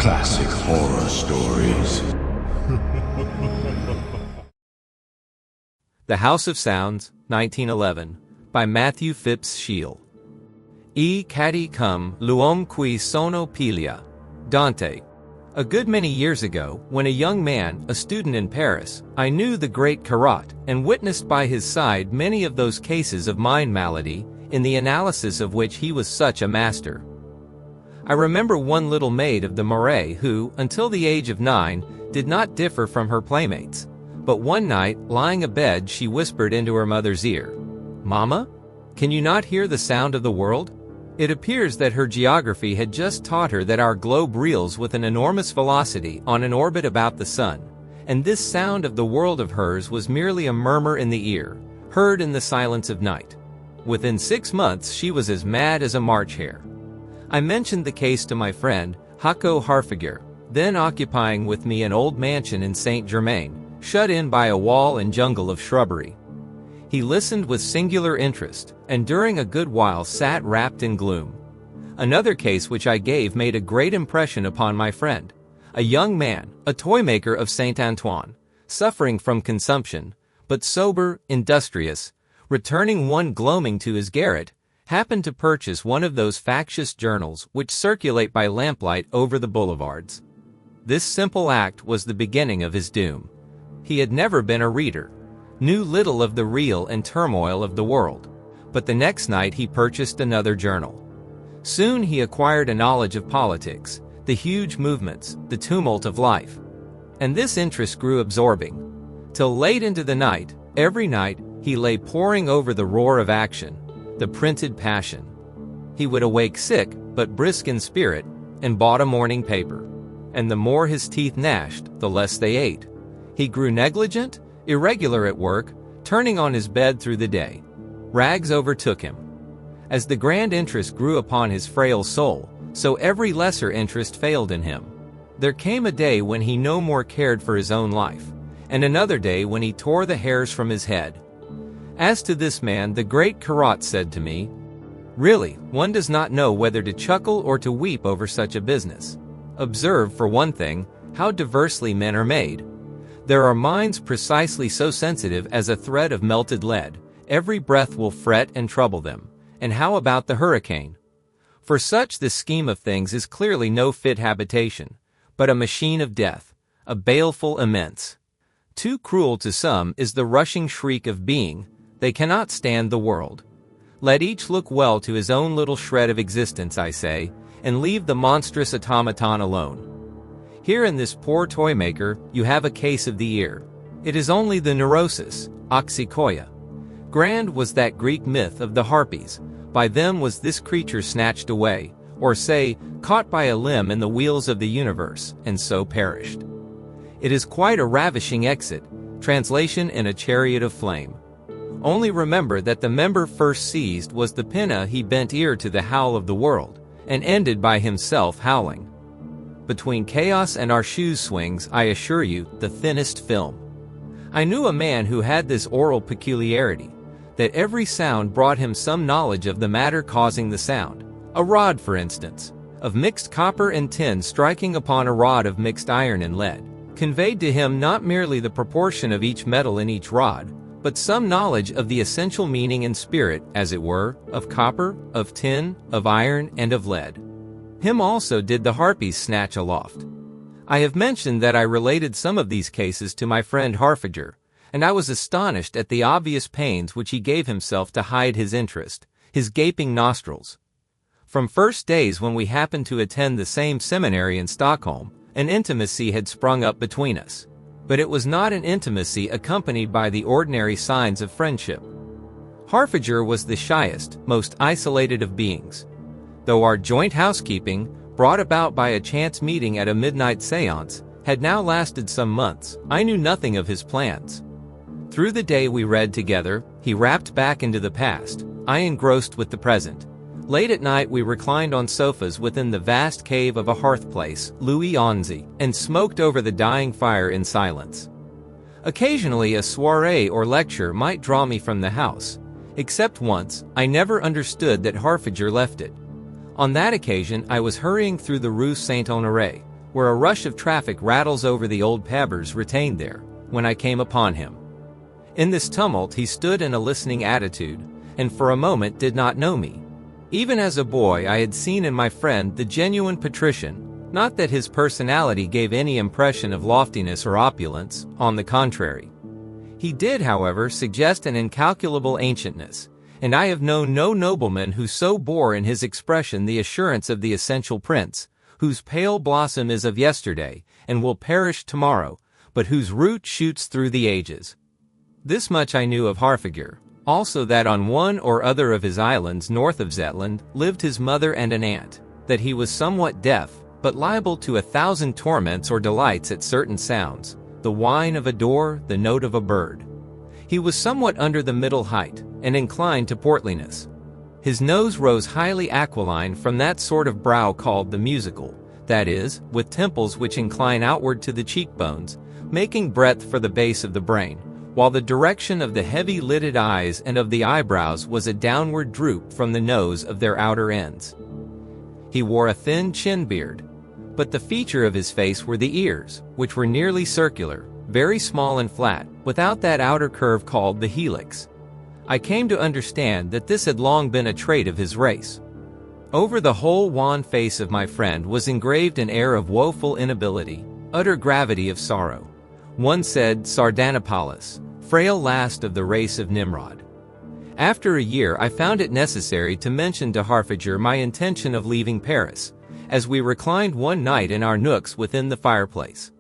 classic horror stories. The House of Sounds, 1911, by Matthew Phipps Shiel. E cadi cum l'uomo qui sono piglia. Dante. A good many years ago, when a young man, a student in Paris, I knew the great Corot, and witnessed by his side many of those cases of mind malady, in the analysis of which he was such a master. I remember one little maid of the Marais who, until the age of 9, did not differ from her playmates. But one night, lying abed, she whispered into her mother's ear, "Mama, can you not hear the sound of the world?" It appears that her geography had just taught her that our globe reels with an enormous velocity on an orbit about the sun, and this sound of the world of hers was merely a murmur in the ear, heard in the silence of night. Within 6 months she was as mad as a March hare. I mentioned the case to my friend, Hako Harfiger, then occupying with me an old mansion in Saint Germain, shut in by a wall and jungle of shrubbery. He listened with singular interest, and during a good while sat wrapped in gloom. Another case which I gave made a great impression upon my friend. A young man, a toy-maker of Saint Antoine, suffering from consumption, but sober, industrious, returning one gloaming to his garret, happened to purchase one of those factious journals which circulate by lamplight over the boulevards. This simple act was the beginning of his doom. He had never been a reader, knew little of the real and turmoil of the world, but the next night he purchased another journal. Soon he acquired a knowledge of politics, the huge movements, the tumult of life. And this interest grew absorbing. Till late into the night, every night, he lay poring over the roar of action, the printed passion. He would awake sick, but brisk in spirit, and bought a morning paper. And the more his teeth gnashed, the less they ate. He grew negligent, irregular at work, turning on his bed through the day. Rags overtook him. As the grand interest grew upon his frail soul, so every lesser interest failed in him. There came a day when he no more cared for his own life, and another day when he tore the hairs from his head. As to this man, the great Corot said to me, "Really, one does not know whether to chuckle or to weep over such a business. Observe, for one thing, how diversely men are made. There are minds precisely so sensitive as a thread of melted lead. Every breath will fret and trouble them. And how about the hurricane? For such this scheme of things is clearly no fit habitation, but a machine of death, a baleful immense. Too cruel to some is the rushing shriek of being, they cannot stand the world. Let each look well to his own little shred of existence, I say, and leave the monstrous automaton alone. Here in this poor toy-maker, you have a case of the ear. It is only the neurosis, oxykoia. Grand was that Greek myth of the harpies. By them was this creature snatched away, or say, caught by a limb in the wheels of the universe, and so perished. It is quite a ravishing exit, translation in a chariot of flame. Only remember that the member first seized was the pinna he bent ear to the howl of the world, and ended by himself howling. Between chaos and our shoes swings, I assure you, the thinnest film. I knew a man who had this oral peculiarity, that every sound brought him some knowledge of the matter causing the sound. A rod, for instance, of mixed copper and tin striking upon a rod of mixed iron and lead, conveyed to him not merely the proportion of each metal in each rod, but some knowledge of the essential meaning and spirit, as it were, of copper, of tin, of iron, and of lead. Him also did the harpies snatch aloft. I have mentioned that I related some of these cases to my friend Harfiger, and I was astonished at the obvious pains which he gave himself to hide his interest, his gaping nostrils. From first days when we happened to attend the same seminary in Stockholm, an intimacy had sprung up between us. But it was not an intimacy accompanied by the ordinary signs of friendship. Harfiger was the shyest, most isolated of beings. Though our joint housekeeping, brought about by a chance meeting at a midnight séance, had now lasted some months, I knew nothing of his plans. Through the day we read together, he rapped back into the past, I engrossed with the present. Late at night we reclined on sofas within the vast cave of a hearth-place, Louis XI, and smoked over the dying fire in silence. Occasionally a soirée or lecture might draw me from the house. Except once, I never understood that Harfiger left it. On that occasion I was hurrying through the Rue Saint-Honoré, where a rush of traffic rattles over the old pavers retained there, when I came upon him. In this tumult he stood in a listening attitude, and for a moment did not know me. Even as a boy I had seen in my friend the genuine patrician, not that his personality gave any impression of loftiness or opulence, on the contrary. He did, however, suggest an incalculable ancientness, and I have known no nobleman who so bore in his expression the assurance of the essential prince, whose pale blossom is of yesterday, and will perish tomorrow, but whose root shoots through the ages. This much I knew of Harfager, also that on one or other of his islands north of Zetland lived his mother and an aunt, that he was somewhat deaf, but liable to 1,000 torments or delights at certain sounds, the whine of a door, the note of a bird. He was somewhat under the middle height, and inclined to portliness. His nose rose highly aquiline from that sort of brow called the musical, that is, with temples which incline outward to the cheekbones, making breadth for the base of the brain, while the direction of the heavy-lidded eyes and of the eyebrows was a downward droop from the nose of their outer ends. He wore a thin chin-beard, but the feature of his face were the ears, which were nearly circular, very small and flat, without that outer curve called the helix. I came to understand that this had long been a trait of his race. Over the whole wan face of my friend was engraved an air of woeful inability, utter gravity of sorrow. One said Sardanapalus, frail last of the race of Nimrod. After a year I found it necessary to mention to Harfager my intention of leaving Paris, as we reclined one night in our nooks within the fireplace.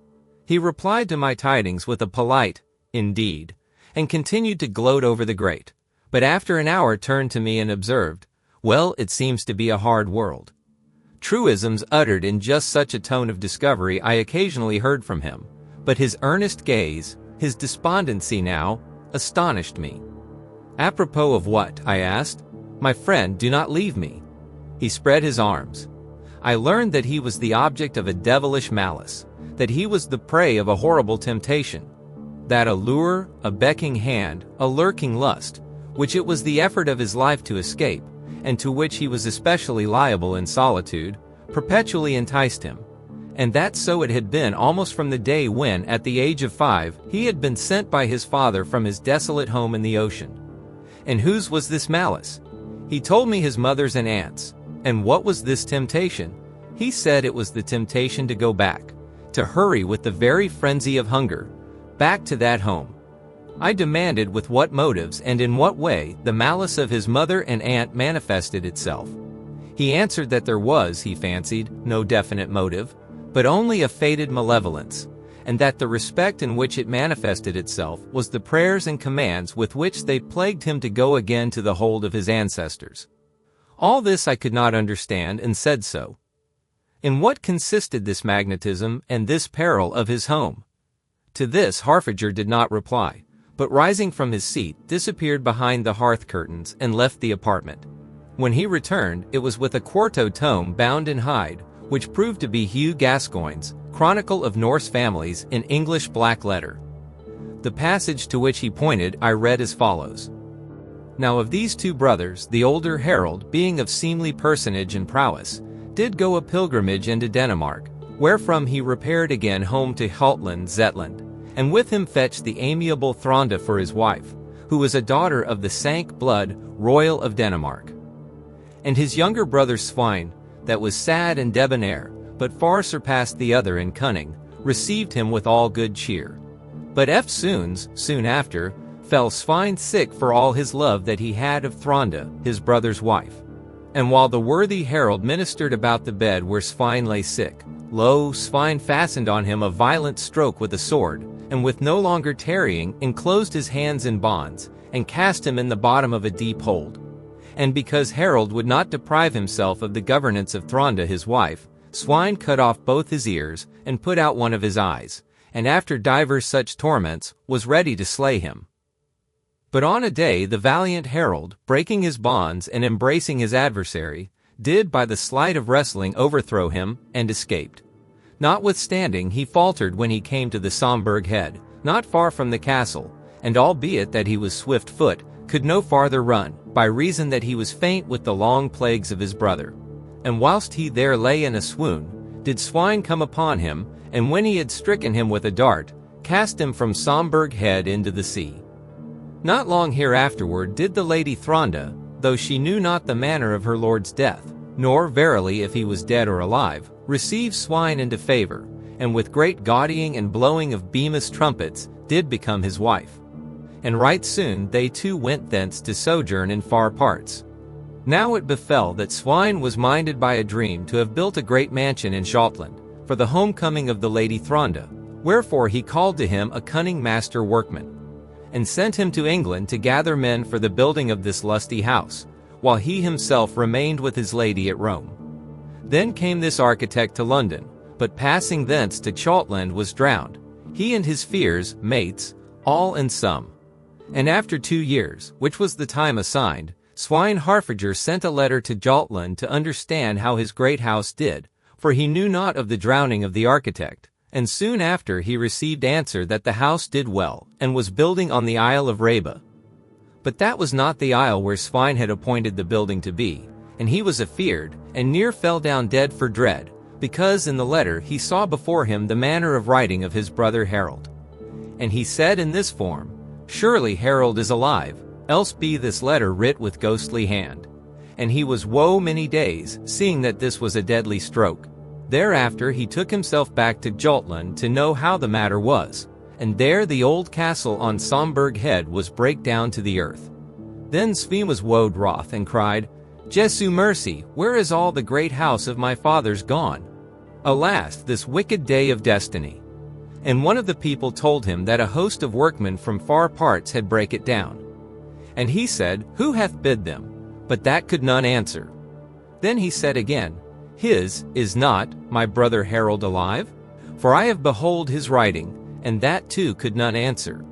He replied to my tidings with a polite, "Indeed," and continued to gloat over the great, but after an hour turned to me and observed, "Well, it seems to be a hard world." Truisms uttered in just such a tone of discovery I occasionally heard from him, but his earnest gaze, his despondency now, astonished me. "Apropos of what?" I asked. "My friend, do not leave me." He spread his arms. I learned that he was the object of a devilish malice, that he was the prey of a horrible temptation, that a lure, a becking hand, a lurking lust, which it was the effort of his life to escape, and to which he was especially liable in solitude, perpetually enticed him, and that so it had been almost from the day when, at the age of 5, he had been sent by his father from his desolate home in the ocean. And whose was this malice? He told me his mother's and aunt's. And what was this temptation? He said it was the temptation to go back, to hurry with the very frenzy of hunger, back to that home. I demanded with what motives and in what way the malice of his mother and aunt manifested itself. He answered that there was, he fancied, no definite motive, but only a fated malevolence, and that the respect in which it manifested itself was the prayers and commands with which they plagued him to go again to the hold of his ancestors. All this I could not understand, and said so. In what consisted this magnetism and this peril of his home? To this Harfager did not reply, but rising from his seat, disappeared behind the hearth curtains and left the apartment. When he returned, it was with a quarto tome bound in hide, which proved to be Hugh Gascoigne's Chronicle of Norse Families in English black letter. The passage to which he pointed I read as follows. Now of these two brothers, the older Harold, being of seemly personage and prowess, did go a pilgrimage into Denmark, wherefrom he repaired again home to Haltland Zetland, and with him fetched the amiable Thronda for his wife, who was a daughter of the sank blood royal of Denmark. And his younger brother Svein, that was sad and debonair, but far surpassed the other in cunning, received him with all good cheer. But eftsoons, soon after, fell Svein sick for all his love that he had of Thronda, his brother's wife. And while the worthy Harold ministered about the bed where Svein lay sick, lo, Svein fastened on him a violent stroke with a sword, and with no longer tarrying, enclosed his hands in bonds, and cast him in the bottom of a deep hold. And because Harold would not deprive himself of the governance of Thronda his wife, Svein cut off both his ears, and put out one of his eyes, and after divers such torments, was ready to slay him. But on a day the valiant Harold, breaking his bonds and embracing his adversary, did by the sleight of wrestling overthrow him, and escaped. Notwithstanding he faltered when he came to the Somberg head, not far from the castle, and albeit that he was swift-foot, could no farther run, by reason that he was faint with the long plagues of his brother. And whilst he there lay in a swoon, did swine come upon him, and when he had stricken him with a dart, cast him from Somberg Head into the sea. Not long hereafterward did the Lady Thronda, though she knew not the manner of her lord's death, nor verily if he was dead or alive, receive swine into favor, and with great gaudying and blowing of bemis trumpets did become his wife. And right soon they two went thence to sojourn in far parts. Now it befell that swine was minded by a dream to have built a great mansion in Shotland, for the homecoming of the Lady Thronda, wherefore he called to him a cunning master workman, and sent him to England to gather men for the building of this lusty house, while he himself remained with his lady at Rome. Then came this architect to London, but passing thence to Chotland was drowned, he and his fears, mates, all and some. And after 2 years, which was the time assigned, Swine Harfager sent a letter to Jotland to understand how his great house did, for he knew not of the drowning of the architect. And soon after he received answer that the house did well, and was building on the Isle of Reba. But that was not the isle where Swine had appointed the building to be, and he was afeard, and near fell down dead for dread, because in the letter he saw before him the manner of writing of his brother Harold. And he said in this form, Surely Harold is alive, else be this letter writ with ghostly hand. And he was woe many days, seeing that this was a deadly stroke. Thereafter he took himself back to Jotland to know how the matter was, and there the old castle on Somberg Head was brake down to the earth. Then Svein was woed wroth and cried, Jesu mercy, where is all the great house of my fathers gone? Alas, this wicked day of destiny. And one of the people told him that a host of workmen from far parts had brake it down. And he said, Who hath bid them? But that could none answer. Then he said again, Is not my brother Harold alive? For I have behold his writing, and that too could none answer.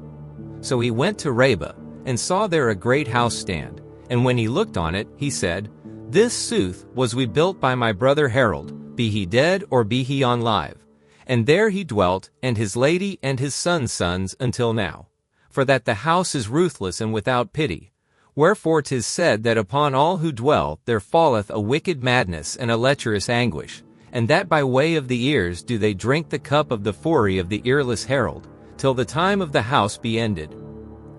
So he went to Reba, and saw there a great house stand, and when he looked on it, he said, This sooth was we built by my brother Harold, be he dead or be he on live. And there he dwelt, and his lady and his sons' sons until now. For that the house is ruthless and without pity. Wherefore 'tis said that upon all who dwell there falleth a wicked madness and a lecherous anguish, and that by way of the ears do they drink the cup of the fury of the earless Harold, till the time of the house be ended.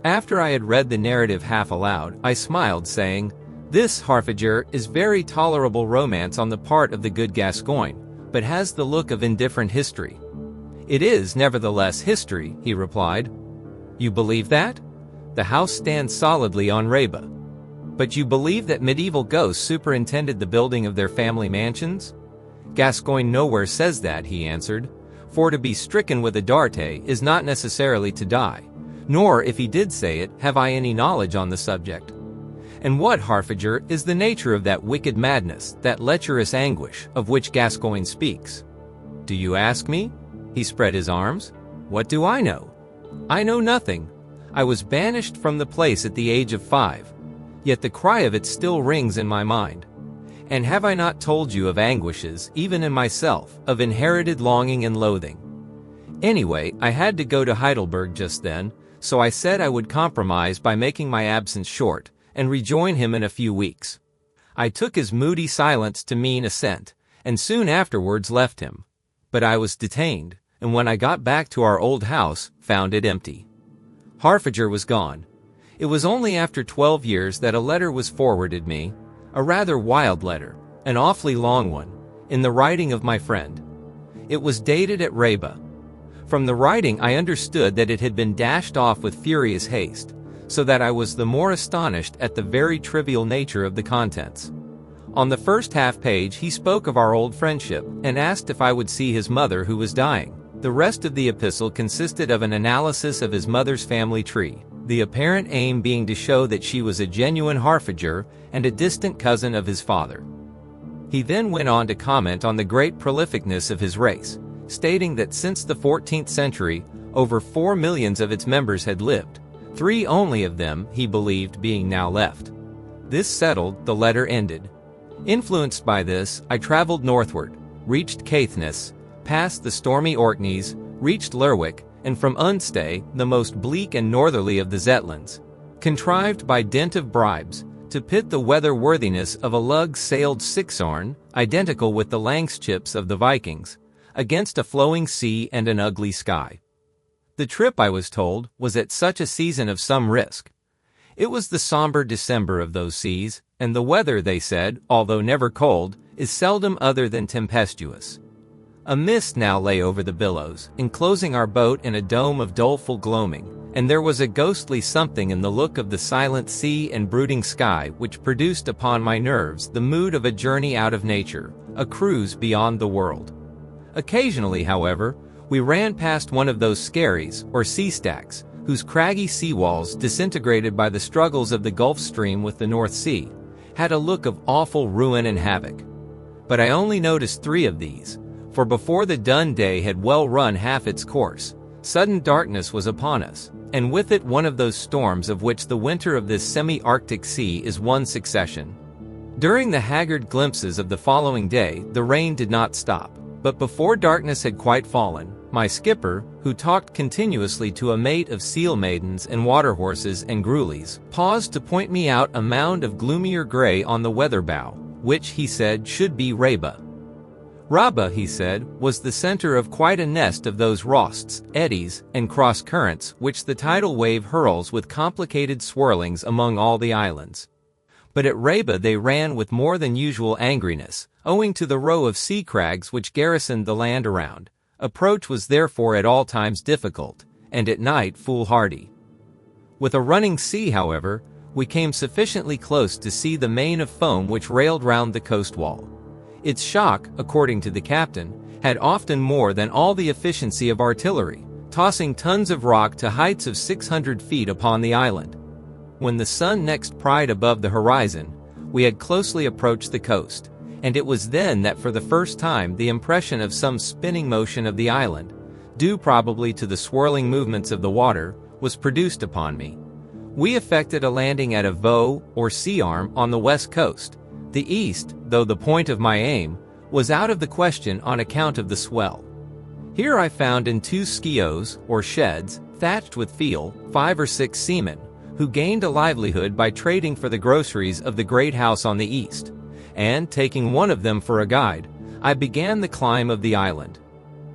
After I had read the narrative half aloud, I smiled, saying, This, Harfager, is very tolerable romance on the part of the good Gascoigne, but has the look of indifferent history. It is, nevertheless, history, he replied. You believe that? The house stands solidly on Reba. But you believe that medieval ghosts superintended the building of their family mansions? Gascoigne nowhere says that, he answered, for to be stricken with a dart is not necessarily to die, nor, if he did say it, have I any knowledge on the subject. And what, Harfager, is the nature of that wicked madness, that lecherous anguish, of which Gascoigne speaks? Do you ask me? He spread his arms. What do I know? I know nothing. I was banished from the place at the age of 5, yet the cry of it still rings in my mind. And have I not told you of anguishes, even in myself, of inherited longing and loathing? Anyway, I had to go to Heidelberg just then, so I said I would compromise by making my absence short, and rejoin him in a few weeks. I took his moody silence to mean assent, and soon afterwards left him. But I was detained, and when I got back to our old house, found it empty. Harfager was gone. It was only after 12 years that a letter was forwarded me, a rather wild letter, an awfully long one, in the writing of my friend. It was dated at Reba. From the writing I understood that it had been dashed off with furious haste, so that I was the more astonished at the very trivial nature of the contents. On the first half page he spoke of our old friendship, and asked if I would see his mother who was dying. The rest of the epistle consisted of an analysis of his mother's family tree, the apparent aim being to show that she was a genuine Harfager and a distant cousin of his father. He then went on to comment on the great prolificness of his race, stating that since the 14th century, over 4 millions of its members had lived, 3 only of them, he believed, being now left. This settled, the letter ended. Influenced by this, I traveled northward, reached Caithness, passed the stormy Orkneys, reached Lerwick, and from Unstay, the most bleak and northerly of the Zetlands, contrived by dint of bribes, to pit the weather-worthiness of a lug-sailed sixhorn, identical with the langships of the Vikings, against a flowing sea and an ugly sky. The trip, I was told, was at such a season of some risk. It was the somber December of those seas, and the weather, they said, although never cold, is seldom other than tempestuous. A mist now lay over the billows, enclosing our boat in a dome of doleful gloaming, and there was a ghostly something in the look of the silent sea and brooding sky which produced upon my nerves the mood of a journey out of nature, a cruise beyond the world. Occasionally, however, we ran past one of those skerries, or sea stacks, whose craggy seawalls, disintegrated by the struggles of the Gulf Stream with the North Sea, had a look of awful ruin and havoc. But I only noticed 3 of these, for before the dun day had well run half its course, sudden darkness was upon us, and with it one of those storms of which the winter of this semi-Arctic sea is one succession. During the haggard glimpses of the following day, the rain did not stop, but before darkness had quite fallen, my skipper, who talked continuously to a mate of seal maidens and water horses and gruelies, paused to point me out a mound of gloomier gray on the weather bow, which, he said, should be Reba. Raba, he said, was the center of quite a nest of those rosts, eddies, and cross-currents which the tidal wave hurls with complicated swirlings among all the islands. But at Reba they ran with more than usual angriness, owing to the row of sea crags which garrisoned the land around. Approach was therefore at all times difficult, and at night foolhardy. With a running sea, however, we came sufficiently close to see the mane of foam which railed round the coast wall. Its shock, according to the captain, had often more than all the efficiency of artillery, tossing tons of rock to heights of 600 feet upon the island. When the sun next pried above the horizon, we had closely approached the coast, and it was then that for the first time the impression of some spinning motion of the island, due probably to the swirling movements of the water, was produced upon me. We effected a landing at a voe, or sea arm, on the west coast. The east, though the point of my aim, was out of the question on account of the swell. Here I found in 2 skios, or sheds, thatched with feel, 5 or 6 seamen, who gained a livelihood by trading for the groceries of the great house on the east, and, taking one of them for a guide, I began the climb of the island.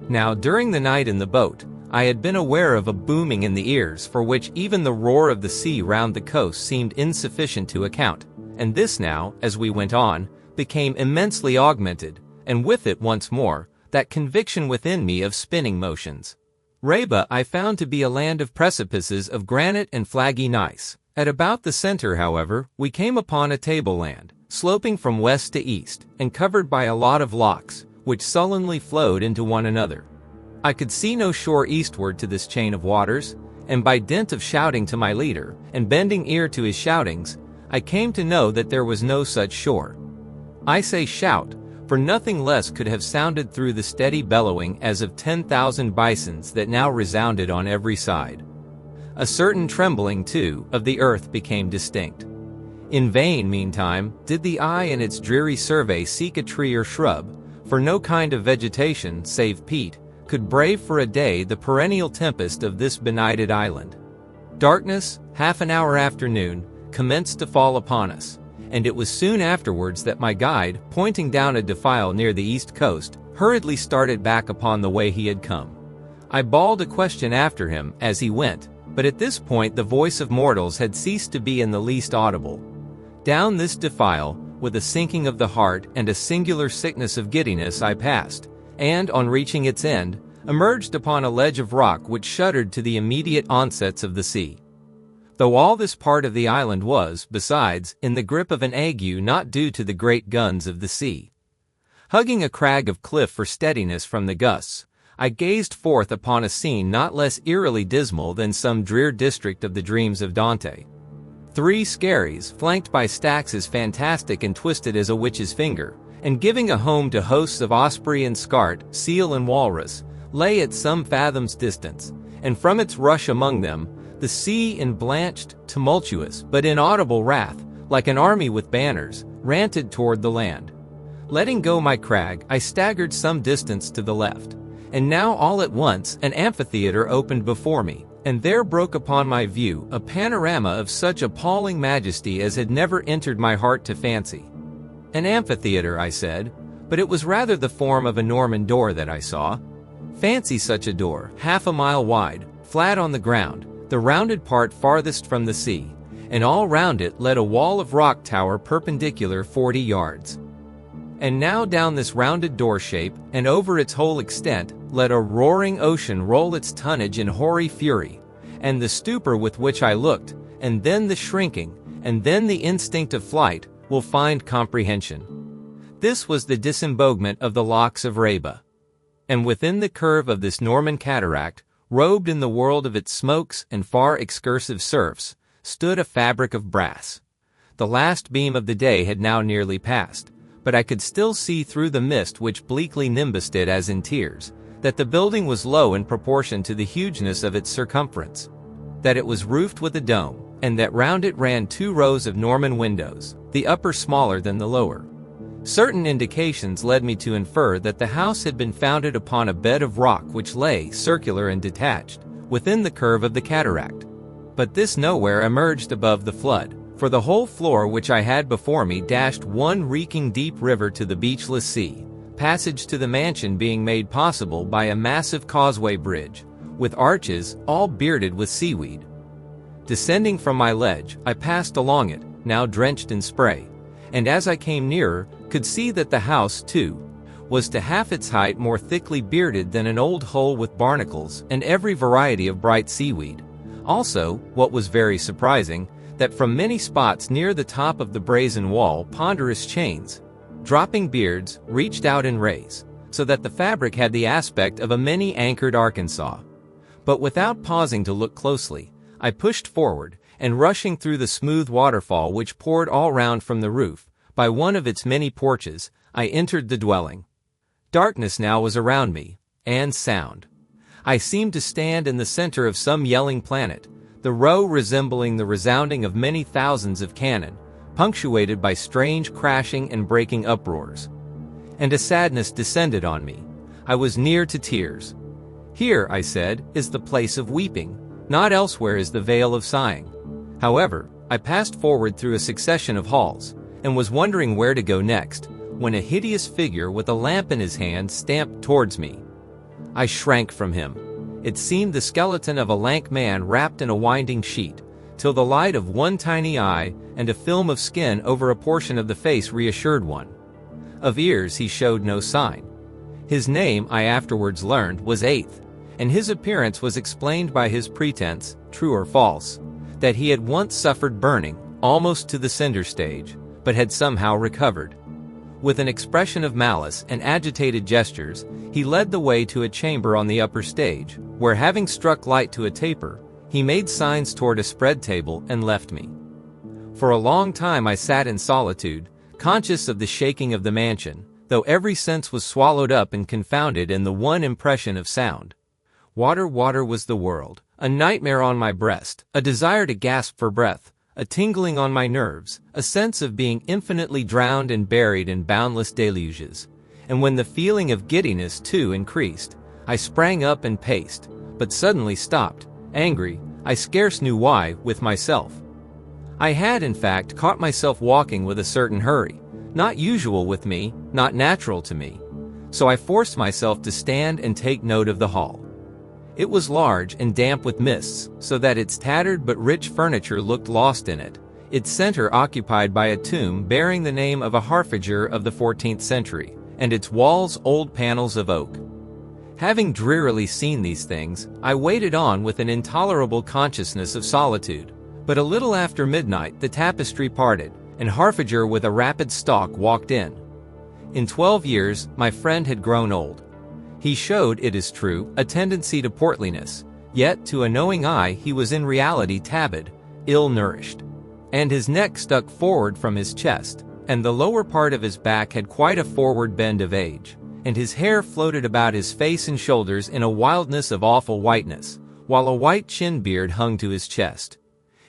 Now, during the night in the boat, I had been aware of a booming in the ears for which even the roar of the sea round the coast seemed insufficient to account, and this now, as we went on, became immensely augmented, and with it once more, that conviction within me of spinning motions. Reba I found to be a land of precipices of granite and flaggy gneiss. At about the center, however, we came upon a tableland, sloping from west to east, and covered by a lot of locks, which sullenly flowed into one another. I could see no shore eastward to this chain of waters, and by dint of shouting to my leader, and bending ear to his shoutings, I came to know that there was no such shore. I say shout, for nothing less could have sounded through the steady bellowing as of 10,000 bisons that now resounded on every side. A certain trembling, too, of the earth became distinct. In vain, meantime, did the eye in its dreary survey seek a tree or shrub, for no kind of vegetation, save peat, could brave for a day the perennial tempest of this benighted island. Darkness, half an hour after noon, commenced to fall upon us, and it was soon afterwards that my guide, pointing down a defile near the east coast, hurriedly started back upon the way he had come. I bawled a question after him as he went, but at this point the voice of mortals had ceased to be in the least audible. Down this defile, with a sinking of the heart and a singular sickness of giddiness, I passed, and, on reaching its end, emerged upon a ledge of rock which shuddered to the immediate onsets of the sea. Though all this part of the island was, besides, in the grip of an ague not due to the great guns of the sea. Hugging a crag of cliff for steadiness from the gusts, I gazed forth upon a scene not less eerily dismal than some drear district of the dreams of Dante. 3 skerries, flanked by stacks as fantastic and twisted as a witch's finger, and giving a home to hosts of osprey and skart, seal and walrus, lay at some fathoms distance, and from its rush among them, the sea in blanched, tumultuous, but inaudible wrath, like an army with banners, ranted toward the land. Letting go my crag, I staggered some distance to the left, and now all at once an amphitheater opened before me, And there broke upon my view a panorama of such appalling majesty as had never entered my heart to fancy. An amphitheater, I said, but it was rather the form of a Norman door that I saw. Fancy such a door, half a mile wide, flat on the ground, the rounded part farthest from the sea, and all round it led a wall of rock tower perpendicular 40 yards. And now down this rounded door shape, and over its whole extent, let a roaring ocean roll its tonnage in hoary fury, and the stupor with which I looked, and then the shrinking, and then the instinct of flight, will find comprehension. This was the disemboguement of the locks of Reba. And within the curve of this Norman cataract, robed in the world of its smokes and far excursive surfs, stood a fabric of brass. The last beam of the day had now nearly passed, but I could still see through the mist which bleakly nimbused it as in tears, that the building was low in proportion to the hugeness of its circumference, that it was roofed with a dome, and that round it ran 2 rows of Norman windows, the upper smaller than the lower. Certain indications led me to infer that the house had been founded upon a bed of rock which lay, circular and detached, within the curve of the cataract. But this nowhere emerged above the flood, for the whole floor which I had before me dashed one reeking deep river to the beachless sea, passage to the mansion being made possible by a massive causeway bridge, with arches all bearded with seaweed. Descending from my ledge, I passed along it, now drenched in spray, and as I came nearer, could see that the house, too, was to half its height more thickly bearded than an old hull with barnacles and every variety of bright seaweed. Also, what was very surprising, that from many spots near the top of the brazen wall ponderous chains, dropping beards, reached out in rays, so that the fabric had the aspect of a many-anchored Arkansas. But without pausing to look closely, I pushed forward, and rushing through the smooth waterfall which poured all round from the roof, by one of its many porches, I entered the dwelling. Darkness now was around me, and sound. I seemed to stand in the center of some yelling planet, the row resembling the resounding of many thousands of cannon, punctuated by strange crashing and breaking uproars. And a sadness descended on me. I was near to tears. Here, I said, is the place of weeping, not elsewhere is the vale of sighing. However, I passed forward through a succession of halls, and was wondering where to go next, when a hideous figure with a lamp in his hand stamped towards me. I shrank from him. It seemed the skeleton of a lank man wrapped in a winding sheet, till the light of one tiny eye and a film of skin over a portion of the face reassured one. Of ears he showed no sign. His name, I afterwards learned, was Eighth, and his appearance was explained by his pretense, true or false, that he had once suffered burning, almost to the cinder stage, but had somehow recovered. With an expression of malice and agitated gestures, he led the way to a chamber on the upper stage, where having struck light to a taper, he made signs toward a spread table and left me. For a long time I sat in solitude, conscious of the shaking of the mansion, though every sense was swallowed up and confounded in the one impression of sound. Water, water was the world, a nightmare on my breast, a desire to gasp for breath, a tingling on my nerves, a sense of being infinitely drowned and buried in boundless deluges. And when the feeling of giddiness, too, increased, I sprang up and paced, but suddenly stopped, angry, I scarce knew why, with myself. I had, in fact, caught myself walking with a certain hurry, not usual with me, not natural to me. So I forced myself to stand and take note of the hall. It was large and damp with mists, so that its tattered but rich furniture looked lost in it, its center occupied by a tomb bearing the name of a harfager of the 14th century, and its walls old panels of oak. Having drearily seen these things, I waited on with an intolerable consciousness of solitude. But a little after midnight the tapestry parted, and harfager with a rapid stalk walked in. In 12 years, my friend had grown old. He showed, it is true, a tendency to portliness, yet to a knowing eye he was in reality tabid, ill-nourished. And his neck stuck forward from his chest, and the lower part of his back had quite a forward bend of age, and his hair floated about his face and shoulders in a wildness of awful whiteness, while a white chin-beard hung to his chest.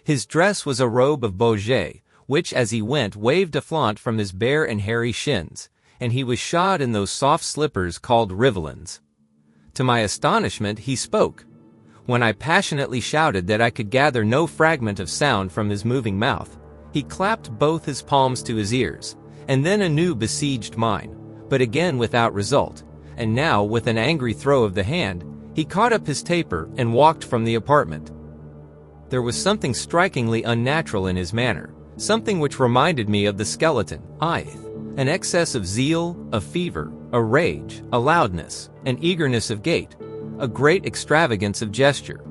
His dress was a robe of Beaugé, which as he went waved aflaunt from his bare and hairy shins, and he was shod in those soft slippers called rivelins. To my astonishment he spoke. When I passionately shouted that I could gather no fragment of sound from his moving mouth, he clapped both his palms to his ears, and then anew besieged mine, but again without result, and now with an angry throw of the hand, he caught up his taper and walked from the apartment. There was something strikingly unnatural in his manner, something which reminded me of the skeleton, Ith, an excess of zeal, a fever, a rage, a loudness, an eagerness of gait, a great extravagance of gesture.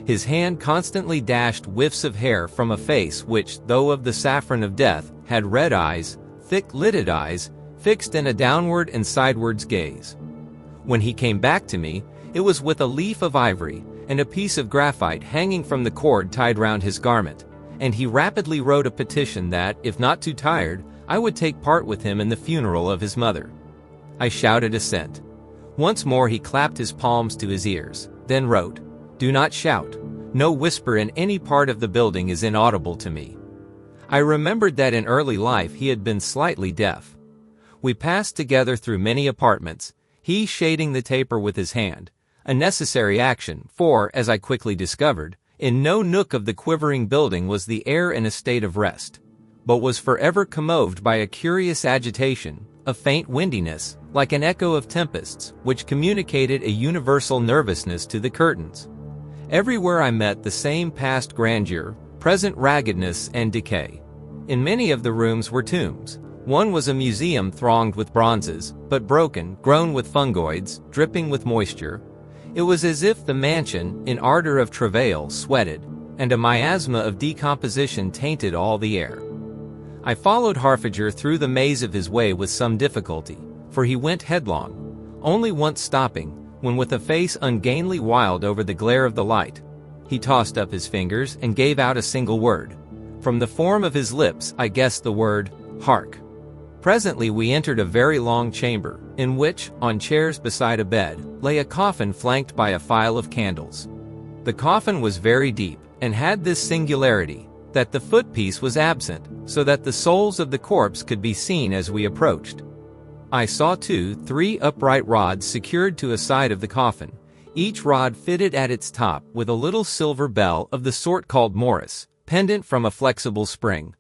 His hand constantly dashed whiffs of hair from a face which, though of the saffron of death, had red eyes, thick-lidded eyes, fixed in a downward and sidewards gaze. When he came back to me, it was with a leaf of ivory and a piece of graphite hanging from the cord tied round his garment, and he rapidly wrote a petition that, if not too tired, I would take part with him in the funeral of his mother. I shouted assent. Once more he clapped his palms to his ears, then wrote, "Do not shout. No whisper in any part of the building is inaudible to me." I remembered that in early life he had been slightly deaf. We passed together through many apartments, he shading the taper with his hand, a necessary action, for, as I quickly discovered, in no nook of the quivering building was the air in a state of rest, but was forever commoved by a curious agitation, a faint windiness, like an echo of tempests, which communicated a universal nervousness to the curtains. Everywhere I met the same past grandeur, present raggedness and decay. In many of the rooms were tombs. One was a museum thronged with bronzes, but broken, grown with fungoids, dripping with moisture. It was as if the mansion, in ardor of travail, sweated, and a miasma of decomposition tainted all the air. I followed Harfager through the maze of his way with some difficulty, for he went headlong, only once stopping, when with a face ungainly wild over the glare of the light, he tossed up his fingers and gave out a single word. From the form of his lips I guessed the word, "Hark." Presently we entered a very long chamber, in which, on chairs beside a bed, lay a coffin flanked by a file of candles. The coffin was very deep, and had this singularity, that the footpiece was absent, so that the soles of the corpse could be seen as we approached. I saw three upright rods secured to a side of the coffin, each rod fitted at its top with a little silver bell of the sort called Morris, pendant from a flexible spring.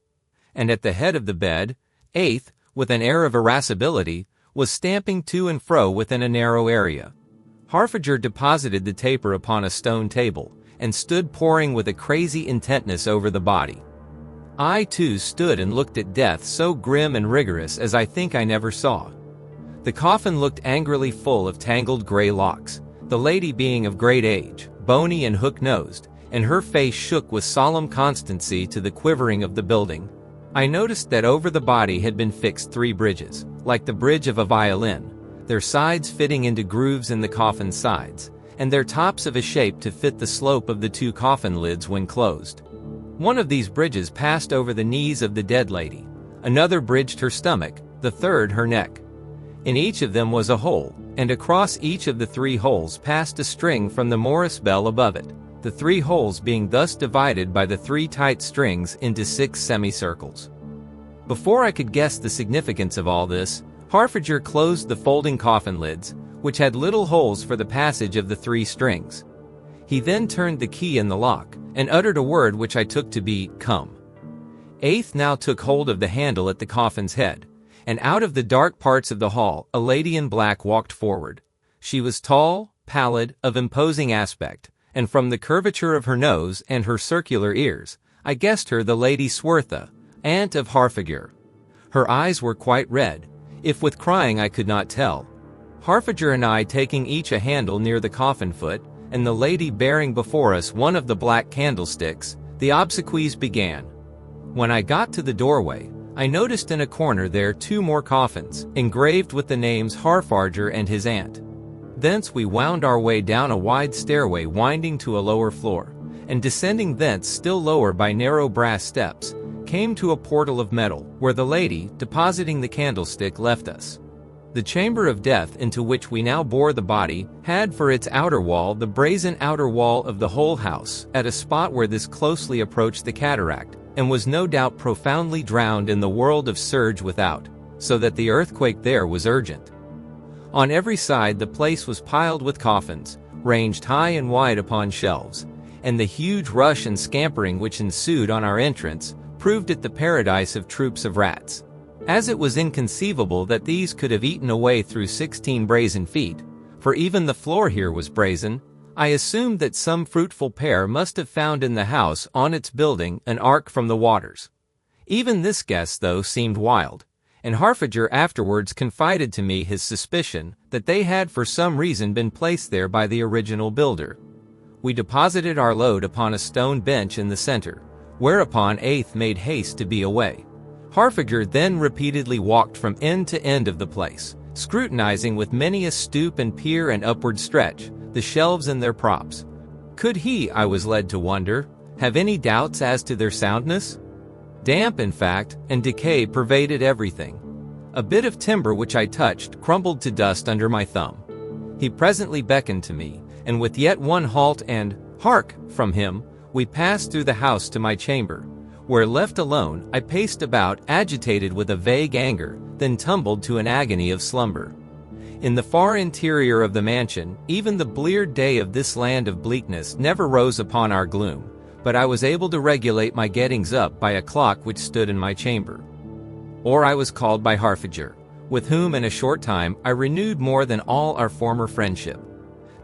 And at the head of the bed, Eighth, with an air of irascibility, was stamping to and fro within a narrow area. Harfager deposited the taper upon a stone table, and stood poring with a crazy intentness over the body. I too stood and looked at death so grim and rigorous as I think I never saw. The coffin looked angrily full of tangled gray locks, the lady being of great age, bony and hook-nosed, and her face shook with solemn constancy to the quivering of the building. I noticed that over the body had been fixed 3 bridges, like the bridge of a violin, their sides fitting into grooves in the coffin's sides, and their tops of a shape to fit the slope of the 2 coffin lids when closed. One of these bridges passed over the knees of the dead lady, another bridged her stomach, the third her neck. In each of them was a hole, and across each of the 3 holes passed a string from the Morris bell above it, the 3 holes being thus divided by the 3 tight strings into 6 semicircles. Before I could guess the significance of all this, Harfager closed the folding coffin lids, which had little holes for the passage of the 3 strings. He then turned the key in the lock, and uttered a word which I took to be, "Come." Eighth now took hold of the handle at the coffin's head, and out of the dark parts of the hall a lady in black walked forward. She was tall, pallid, of imposing aspect, and from the curvature of her nose and her circular ears, I guessed her the Lady Swertha, aunt of Harfager. Her eyes were quite red, if with crying I could not tell. Harfager and I taking each a handle near the coffin foot, and the lady bearing before us one of the black candlesticks, the obsequies began. When I got to the doorway, I noticed in a corner there 2 more coffins, engraved with the names Harfager and his aunt. Thence we wound our way down a wide stairway winding to a lower floor, and descending thence still lower by narrow brass steps, came to a portal of metal, where the lady, depositing the candlestick, left us. The chamber of death into which we now bore the body had for its outer wall the brazen outer wall of the whole house, at a spot where this closely approached the cataract, and was no doubt profoundly drowned in the world of surge without, so that the earthquake there was urgent. On every side the place was piled with coffins, ranged high and wide upon shelves, and the huge rush and scampering which ensued on our entrance proved it the paradise of troops of rats. As it was inconceivable that these could have eaten away through 16 brazen feet, for even the floor here was brazen, I assumed that some fruitful pair must have found in the house on its building an ark from the waters. Even this guess, though, seemed wild, and Harfager afterwards confided to me his suspicion that they had for some reason been placed there by the original builder. We deposited our load upon a stone bench in the center, whereupon Aeth made haste to be away. Harfager then repeatedly walked from end to end of the place, scrutinizing with many a stoop and peer and upward stretch the shelves and their props. Could he, I was led to wonder, have any doubts as to their soundness? Damp, in fact, and decay pervaded everything. A bit of timber which I touched crumbled to dust under my thumb. He presently beckoned to me, and with yet one halt and "Hark!" from him, we passed through the house to my chamber, where, left alone, I paced about, agitated with a vague anger, then tumbled to an agony of slumber. In the far interior of the mansion, even the bleared day of this land of bleakness never rose upon our gloom, but I was able to regulate my gettings up by a clock which stood in my chamber. Or I was called by Harfager, with whom in a short time I renewed more than all our former friendship.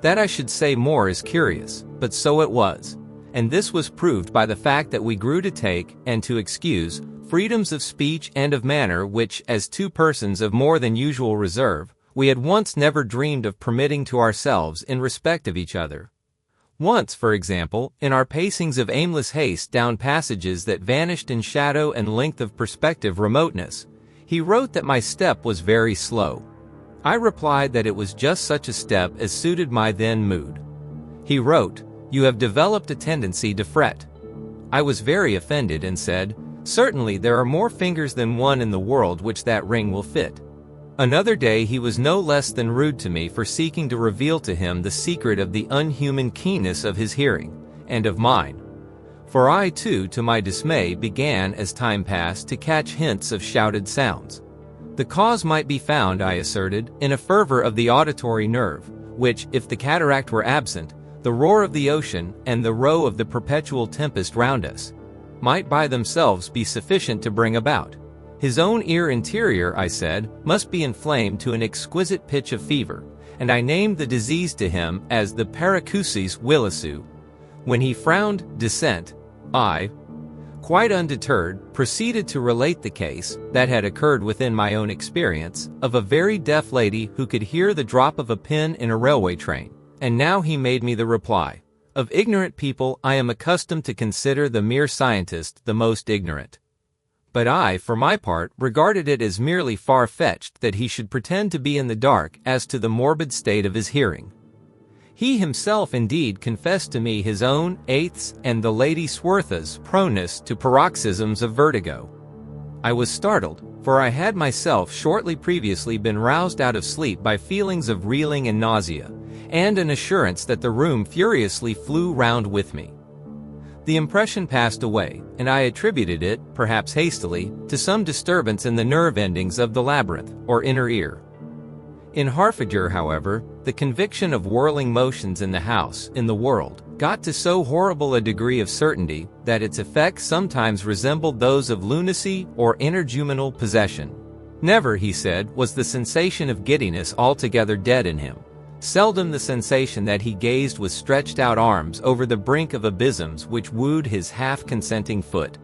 That I should say more is curious, but so it was, and this was proved by the fact that we grew to take, and to excuse, freedoms of speech and of manner which, as two persons of more than usual reserve, we had once never dreamed of permitting to ourselves in respect of each other. Once, for example, in our pacings of aimless haste down passages that vanished in shadow and length of perspective remoteness, he wrote that my step was very slow. I replied that it was just such a step as suited my then mood. He wrote, "You have developed a tendency to fret." I was very offended and said, "Certainly there are more fingers than one in the world which that ring will fit." Another day he was no less than rude to me for seeking to reveal to him the secret of the unhuman keenness of his hearing, and of mine. For I too, to my dismay, began, as time passed, to catch hints of shouted sounds. The cause might be found, I asserted, in a fervor of the auditory nerve, which, if the cataract were absent, the roar of the ocean, and the row of the perpetual tempest round us, might by themselves be sufficient to bring about. His own ear interior, I said, must be inflamed to an exquisite pitch of fever, and I named the disease to him as the paracousis willissu. When he frowned dissent, I, quite undeterred, proceeded to relate the case, that had occurred within my own experience, of a very deaf lady who could hear the drop of a pin in a railway train, and now he made me the reply. Of ignorant people I am accustomed to consider the mere scientist the most ignorant. But I, for my part, regarded it as merely far-fetched that he should pretend to be in the dark as to the morbid state of his hearing. He himself indeed confessed to me his own, Aeth's, and the Lady Swertha's proneness to paroxysms of vertigo. I was startled, for I had myself shortly previously been roused out of sleep by feelings of reeling and nausea, and an assurance that the room furiously flew round with me. The impression passed away, and I attributed it, perhaps hastily, to some disturbance in the nerve endings of the labyrinth, or inner ear. In Harfager, however, the conviction of whirling motions in the house, in the world, got to so horrible a degree of certainty that its effects sometimes resembled those of lunacy or energumenal possession. Never, he said, was the sensation of giddiness altogether dead in him. Seldom the sensation that he gazed with stretched-out arms over the brink of abysms which wooed his half-consenting foot.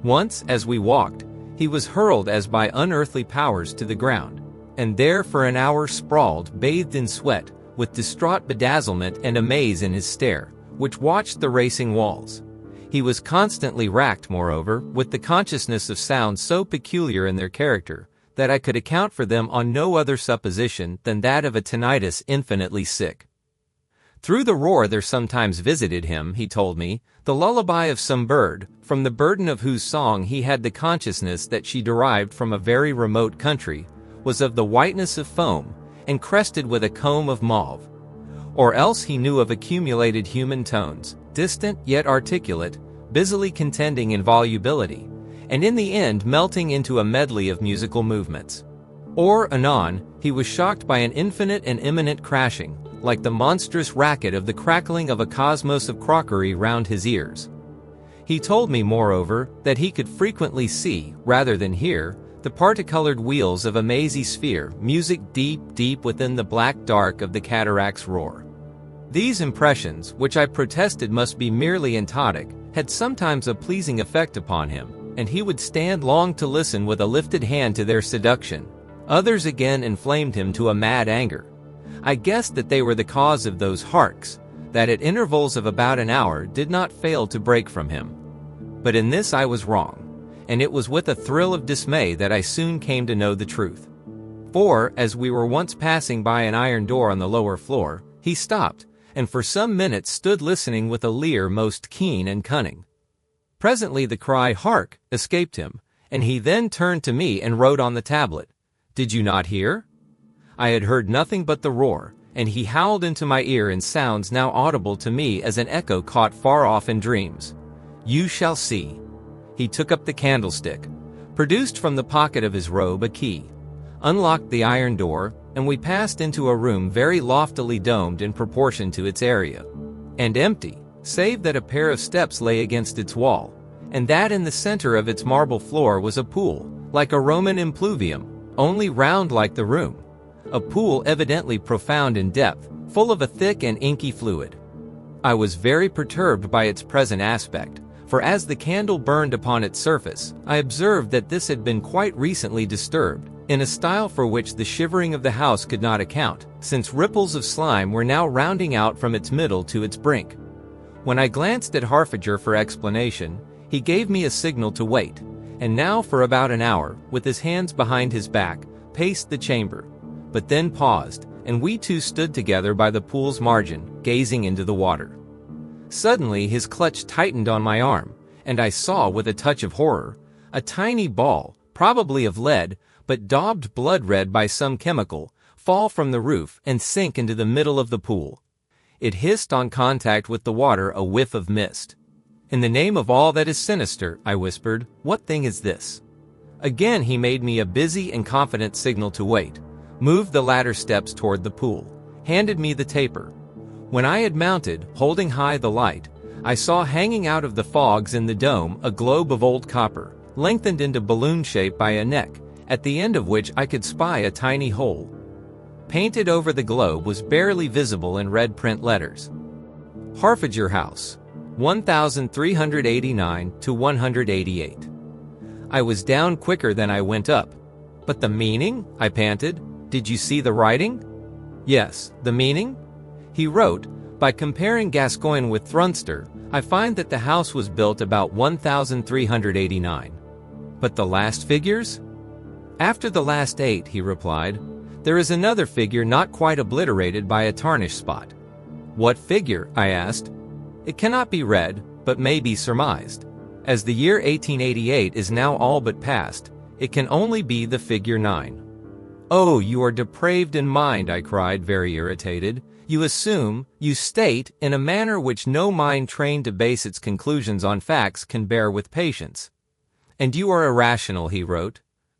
Once, as we walked, he was hurled as by unearthly powers to the ground, and there for an hour sprawled, bathed in sweat, with distraught bedazzlement and amaze in his stare, which watched the racing walls. He was constantly racked, moreover, with the consciousness of sounds so peculiar in their character, that I could account for them on no other supposition than that of a tinnitus infinitely sick. Through the roar there sometimes visited him, he told me, the lullaby of some bird, from the burden of whose song he had the consciousness that she derived from a very remote country, was of the whiteness of foam, and crested with a comb of mauve. Or else he knew of accumulated human tones, distant yet articulate, busily contending in volubility, and in the end melting into a medley of musical movements. Or, anon, he was shocked by an infinite and imminent crashing, like the monstrous racket of the crackling of a cosmos of crockery round his ears. He told me, moreover, that he could frequently see, rather than hear, the particolored wheels of a mazy sphere, music deep, deep within the black dark of the cataract's roar. These impressions, which I protested must be merely entotic, had sometimes a pleasing effect upon him, and he would stand long to listen with a lifted hand to their seduction. Others again inflamed him to a mad anger. I guessed that they were the cause of those harks, that at intervals of about an hour did not fail to break from him. But in this I was wrong, and it was with a thrill of dismay that I soon came to know the truth. For, as we were once passing by an iron door on the lower floor, he stopped, and for some minutes stood listening with a leer most keen and cunning. Presently the cry, "Hark!" escaped him, and he then turned to me and wrote on the tablet, "Did you not hear?" I had heard nothing but the roar, and he howled into my ear in sounds now audible to me as an echo caught far off in dreams. "You shall see." He took up the candlestick, produced from the pocket of his robe a key, unlocked the iron door, and we passed into a room very loftily domed in proportion to its area, and empty, save that a pair of steps lay against its wall, and that in the center of its marble floor was a pool, like a Roman impluvium, only round like the room, a pool evidently profound in depth, full of a thick and inky fluid. I was very perturbed by its present aspect, for as the candle burned upon its surface, I observed that this had been quite recently disturbed, in a style for which the shivering of the house could not account, since ripples of slime were now rounding out from its middle to its brink. When I glanced at Harfager for explanation, he gave me a signal to wait, and now for about an hour, with his hands behind his back, paced the chamber, but then paused, and we two stood together by the pool's margin, gazing into the water. Suddenly his clutch tightened on my arm, and I saw, with a touch of horror, a tiny ball, probably of lead, but daubed blood-red by some chemical, fall from the roof and sink into the middle of the pool. It hissed on contact with the water a whiff of mist. "In the name of all that is sinister," I whispered, "what thing is this?" Again he made me a busy and confident signal to wait, moved the ladder steps toward the pool, handed me the taper. When I had mounted, holding high the light, I saw hanging out of the fogs in the dome a globe of old copper, lengthened into balloon shape by a neck, at the end of which I could spy a tiny hole. Painted over the globe was barely visible in red print letters, "Harfager House, 1389 to 188. I was down quicker than I went up. "But the meaning?" I panted. "Did you see the writing?" "Yes, the meaning?" He wrote, "By comparing Gascoigne with Thrunster, I find that the house was built about 1389. "But the last figures?" "After the last 8, he replied, "there is another figure not quite obliterated by a tarnish spot." "What figure?" I asked. "It cannot be read, but may be surmised. As the year 1888 is now all but past, it can only be the figure 9. "Oh, you are depraved in mind," I cried, very irritated. "You assume, you state, in a manner which no mind trained to base its conclusions on facts can bear with patience. And you are irrational," he wrote.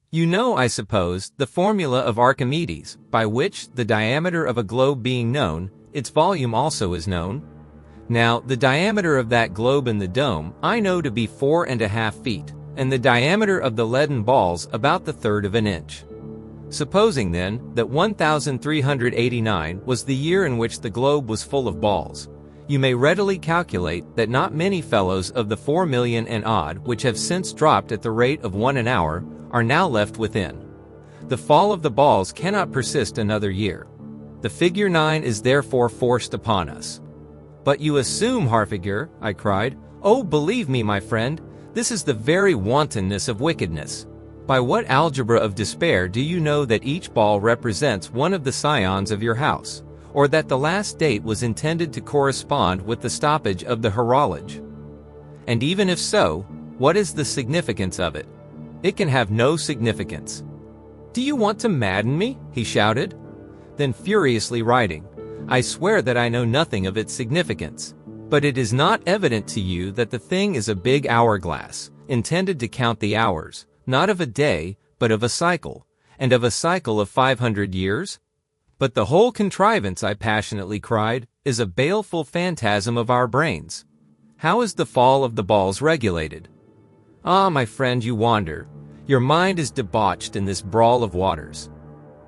"You know, I suppose, the formula of Archimedes, by which, the diameter of a globe being known, its volume also is known. Now, the diameter of that globe in the dome I know to be 4.5 feet, and the diameter of the leaden balls about the third of an inch. Supposing, then, that 1389 was the year in which the globe was full of balls, you may readily calculate that not many fellows of the 4 million and odd which have since dropped at the rate of 1 an hour are now left within. The fall of the balls cannot persist another year. The figure 9 is therefore forced upon us." "But you assume, Harfager," I cried. "Oh, believe me, my friend, this is the very wantonness of wickedness. By what algebra of despair do you know that each ball represents one of the scions of your house, or that the last date was intended to correspond with the stoppage of the horologe? And even if so, what is the significance of it? It can have no significance." "Do you want to madden me?" he shouted. Then furiously writing, "I swear that I know nothing of its significance. But it is not evident to you that the thing is a big hourglass, intended to count the hours, not of a day, but of a cycle, and of a cycle of 500 years? But the whole contrivance, I passionately cried, is a baleful phantasm of our brains. How is the fall of the balls regulated? Ah, my friend, you wander. Your mind is debauched in this brawl of waters.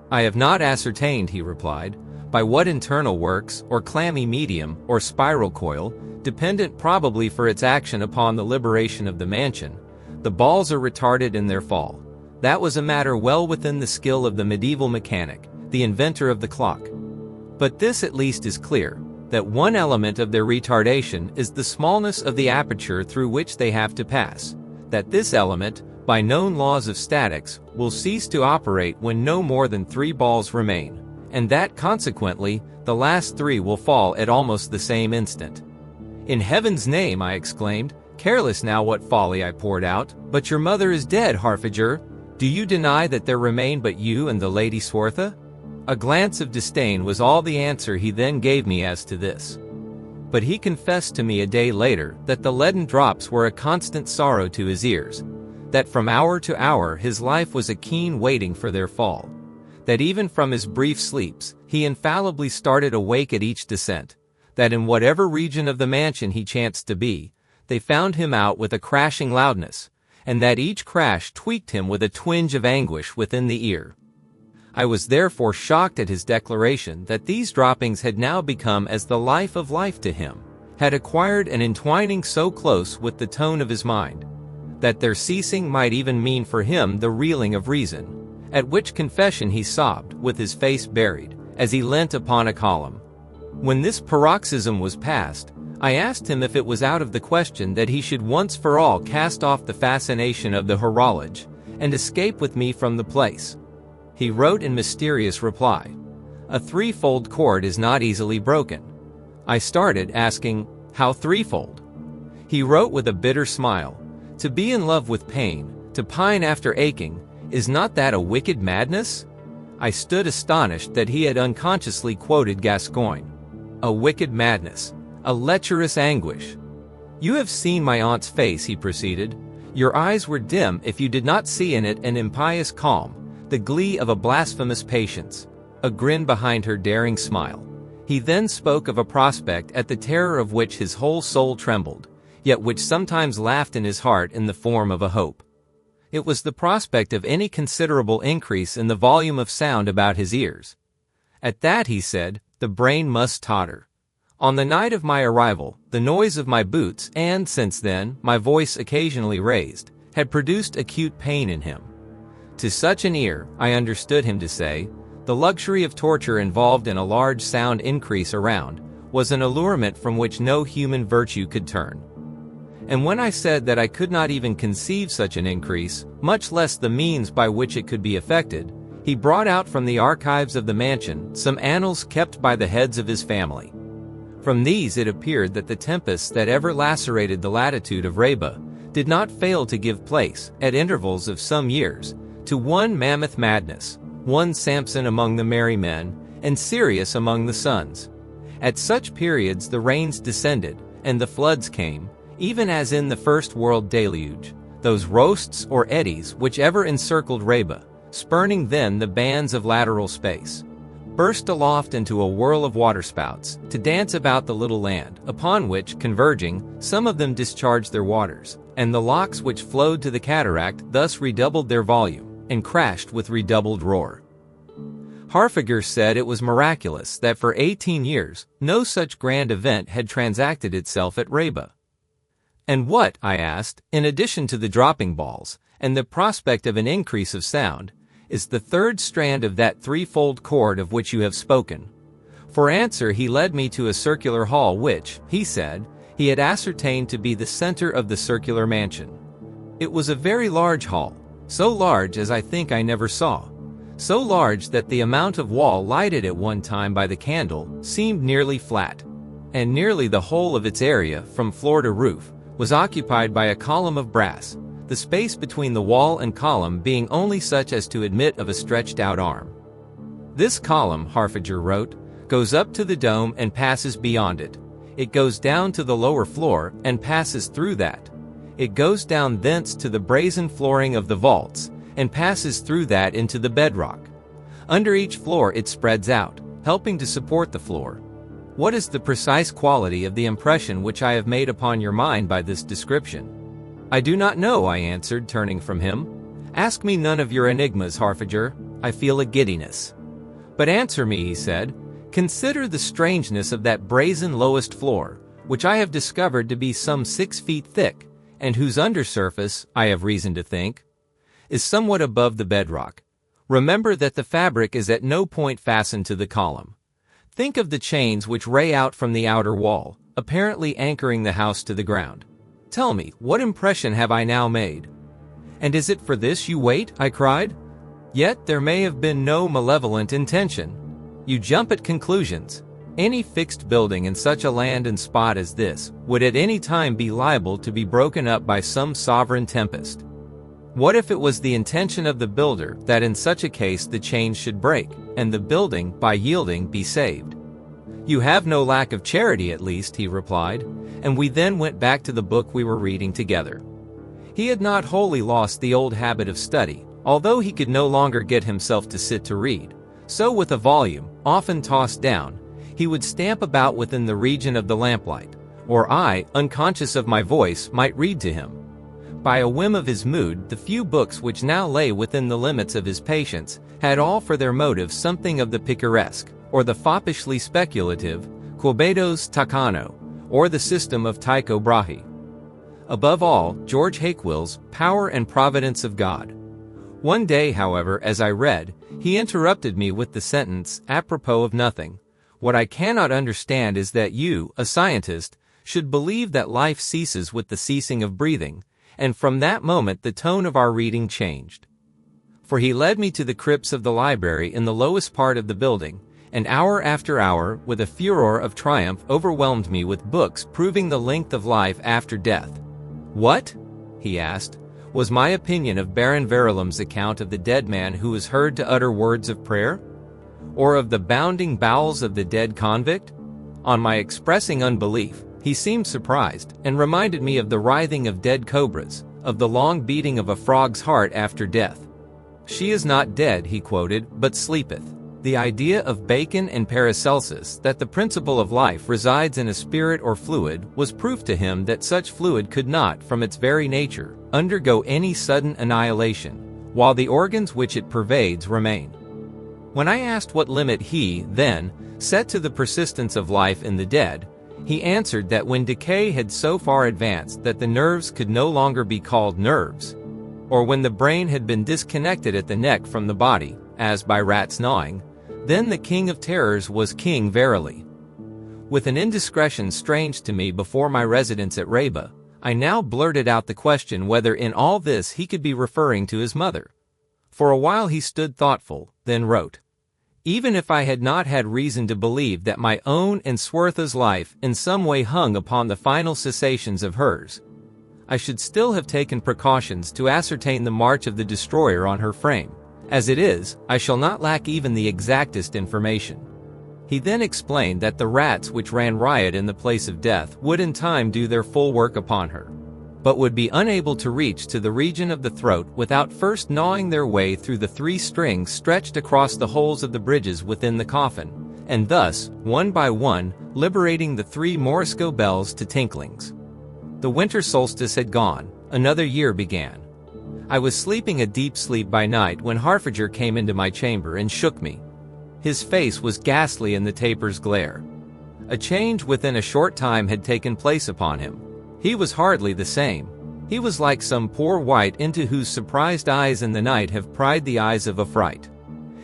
I have not ascertained, he replied, by what internal works, or clammy medium, or spiral coil, dependent probably for its action upon the liberation of the mansion, the balls are retarded in their fall. That was a matter well within the skill of the medieval mechanic, the inventor of the clock. But this at least is clear, that one element of their retardation is the smallness of the aperture through which they have to pass, that this element, by known laws of statics, will cease to operate when no more than 3 balls remain, and that consequently, the last 3 will fall at almost the same instant. In heaven's name, I exclaimed, careless now what folly I poured out, but your mother is dead, Harfager. Do you deny that there remain but you and the Lady Swartha? A glance of disdain was all the answer he then gave me as to this. But he confessed to me a day later that the leaden drops were a constant sorrow to his ears, that from hour to hour his life was a keen waiting for their fall, that even from his brief sleeps, he infallibly started awake at each descent, that in whatever region of the mansion he chanced to be, they found him out with a crashing loudness, and that each crash tweaked him with a twinge of anguish within the ear. I was therefore shocked at his declaration that these droppings had now become as the life of life to him, had acquired an entwining so close with the tone of his mind, that their ceasing might even mean for him the reeling of reason, at which confession he sobbed, with his face buried, as he leant upon a column. When this paroxysm was past, I asked him if it was out of the question that he should once for all cast off the fascination of the horologe, and escape with me from the place. He wrote in mysterious reply, "A threefold cord is not easily broken." I started, asking, "How threefold?" He wrote with a bitter smile, "To be in love with pain, to pine after aching, is not that a wicked madness?" I stood astonished that he had unconsciously quoted Gascoigne. A wicked madness, a lecherous anguish. "You have seen my aunt's face," he proceeded. "Your eyes were dim if you did not see in it an impious calm, the glee of a blasphemous patience, a grin behind her daring smile." He then spoke of a prospect at the terror of which his whole soul trembled, yet which sometimes laughed in his heart in the form of a hope. It was the prospect of any considerable increase in the volume of sound about his ears. At that, he said, the brain must totter. On the night of my arrival, the noise of my boots, and since then, my voice occasionally raised, had produced acute pain in him. To such an ear, I understood him to say, the luxury of torture involved in a large sound increase around, was an allurement from which no human virtue could turn. And when I said that I could not even conceive such an increase, much less the means by which it could be effected, he brought out from the archives of the mansion some annals kept by the heads of his family. From these it appeared that the tempests that ever lacerated the latitude of Reba did not fail to give place, at intervals of some years, to one mammoth madness, one Samson among the merry men, and Sirius among the sons. At such periods the rains descended, and the floods came, even as in the first world deluge, those roasts or eddies which ever encircled Reba, spurning then the bands of lateral space, burst aloft into a whirl of waterspouts, to dance about the little land, upon which, converging, some of them discharged their waters, and the locks which flowed to the cataract thus redoubled their volume, and crashed with redoubled roar. Harfager said it was miraculous that for 18 years no such grand event had transacted itself at Reba. And what, I asked, in addition to the dropping balls, and the prospect of an increase of sound, is the third strand of that threefold cord of which you have spoken? For answer he led me to a circular hall which, he said, he had ascertained to be the center of the circular mansion. It was a very large hall, so large as I think I never saw, so large that the amount of wall lighted at one time by the candle seemed nearly flat, and nearly the whole of its area, from floor to roof, was occupied by a column of brass, the space between the wall and column being only such as to admit of a stretched-out arm. This column, Harfager wrote, goes up to the dome and passes beyond it. It goes down to the lower floor and passes through that. It goes down thence to the brazen flooring of the vaults, and passes through that into the bedrock. Under each floor it spreads out, helping to support the floor. What is the precise quality of the impression which I have made upon your mind by this description? I do not know, I answered, turning from him. Ask me none of your enigmas, Harfager. I feel a giddiness. But answer me, he said. Consider the strangeness of that brazen lowest floor, which I have discovered to be some 6 feet thick, and whose undersurface, I have reason to think, is somewhat above the bedrock. Remember that the fabric is at no point fastened to the column. Think of the chains which ray out from the outer wall, apparently anchoring the house to the ground. Tell me, what impression have I now made? And is it for this you wait? I cried. Yet there may have been no malevolent intention. You jump at conclusions. Any fixed building in such a land and spot as this would at any time be liable to be broken up by some sovereign tempest. What if it was the intention of the builder that in such a case the chains should break, and the building, by yielding, be saved? You have no lack of charity, at least, he replied, and we then went back to the book we were reading together. He had not wholly lost the old habit of study, although he could no longer get himself to sit to read. So with a volume, often tossed down, he would stamp about within the region of the lamplight, or I, unconscious of my voice, might read to him. By a whim of his mood, the few books which now lay within the limits of his patience had all for their motive something of the picaresque, or the foppishly speculative, Quobedo's Takano, or the system of Tycho Brahe. Above all, George Haquill's Power and Providence of God. One day, however, as I read, he interrupted me with the sentence, apropos of nothing. What I cannot understand is that you, a scientist, should believe that life ceases with the ceasing of breathing, and from that moment the tone of our reading changed. For he led me to the crypts of the library in the lowest part of the building, and hour after hour, with a furor of triumph, overwhelmed me with books proving the length of life after death. What? He asked. Was my opinion of Baron Verulam's account of the dead man who was heard to utter words of prayer? Or of the bounding bowels of the dead convict? On my expressing unbelief, he seemed surprised, and reminded me of the writhing of dead cobras, of the long beating of a frog's heart after death. She is not dead, he quoted, but sleepeth. The idea of Bacon and Paracelsus that the principle of life resides in a spirit or fluid was proof to him that such fluid could not, from its very nature, undergo any sudden annihilation, while the organs which it pervades remain. When I asked what limit he, then, set to the persistence of life in the dead, he answered that when decay had so far advanced that the nerves could no longer be called nerves, or when the brain had been disconnected at the neck from the body, as by rats gnawing, then the king of terrors was king verily. With an indiscretion strange to me before my residence at Reba, I now blurted out the question whether in all this he could be referring to his mother. For a while he stood thoughtful, then wrote, Even if I had not had reason to believe that my own and Swertha's life in some way hung upon the final cessations of hers, I should still have taken precautions to ascertain the march of the destroyer on her frame. As it is, I shall not lack even the exactest information. He then explained that the rats which ran riot in the place of death would in time do their full work upon her, but would be unable to reach to the region of the throat without first gnawing their way through the 3 strings stretched across the holes of the bridges within the coffin, and thus, one by one, liberating the 3 Morisco bells to tinklings. The winter solstice had gone, another year began. I was sleeping a deep sleep by night when Harfager came into my chamber and shook me. His face was ghastly in the taper's glare. A change within a short time had taken place upon him. He was hardly the same. He was like some poor wight into whose surprised eyes in the night have pried the eyes of affright.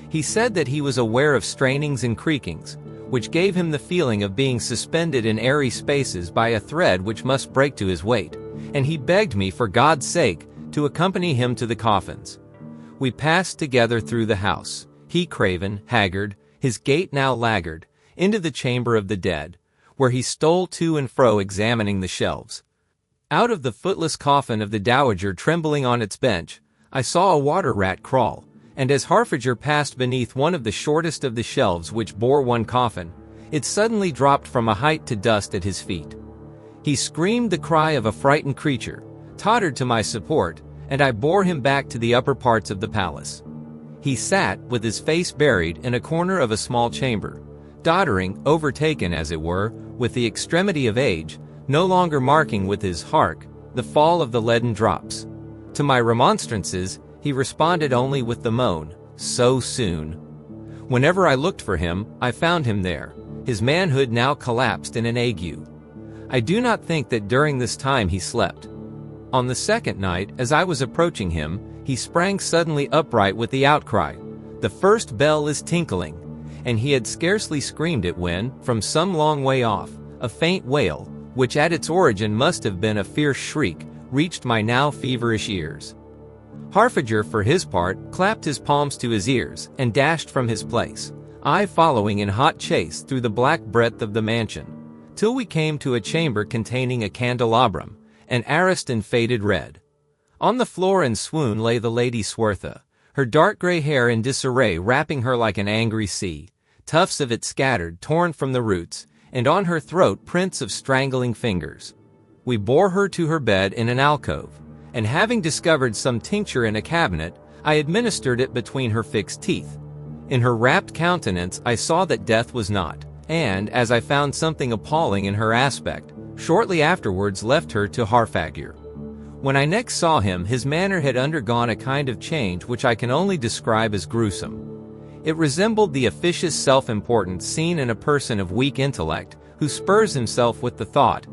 He said that he was aware of strainings and creakings, which gave him the feeling of being suspended in airy spaces by a thread which must break to his weight, and he begged me, for God's sake, to accompany him to the coffins. We passed together through the house, he craven, haggard, his gait now laggard, into the chamber of the dead, where he stole to and fro examining the shelves. Out of the footless coffin of the dowager trembling on its bench, I saw a water rat crawl, and as Harfager passed beneath one of the shortest of the shelves which bore one coffin, it suddenly dropped from a height to dust at his feet. He screamed the cry of a frightened creature, tottered to my support, and I bore him back to the upper parts of the palace. He sat, with his face buried in a corner of a small chamber, doddering, overtaken as it were, with the extremity of age, no longer marking with his "hark" the fall of the leaden drops. To my remonstrances, he responded only with the moan, "So soon." Whenever I looked for him, I found him there, his manhood now collapsed in an ague. I do not think that during this time he slept. On the second night, as I was approaching him, he sprang suddenly upright with the outcry, "The first bell is tinkling," and he had scarcely screamed it when, from some long way off, a faint wail, which at its origin must have been a fierce shriek, reached my now feverish ears. Harfager, for his part, clapped his palms to his ears and dashed from his place, I following in hot chase through the black breadth of the mansion, till we came to a chamber containing a candelabrum, an arrased and faded red. On the floor in swoon lay the Lady Swertha, her dark gray hair in disarray wrapping her like an angry sea, tufts of it scattered, torn from the roots, and on her throat prints of strangling fingers. We bore her to her bed in an alcove, and having discovered some tincture in a cabinet, I administered it between her fixed teeth. In her rapt countenance I saw that death was not, and, as I found something appalling in her aspect, shortly afterwards left her to Harfager. When I next saw him, his manner had undergone a kind of change which I can only describe as gruesome. It resembled the officious self-importance seen in a person of weak intellect, who spurs himself with the thought,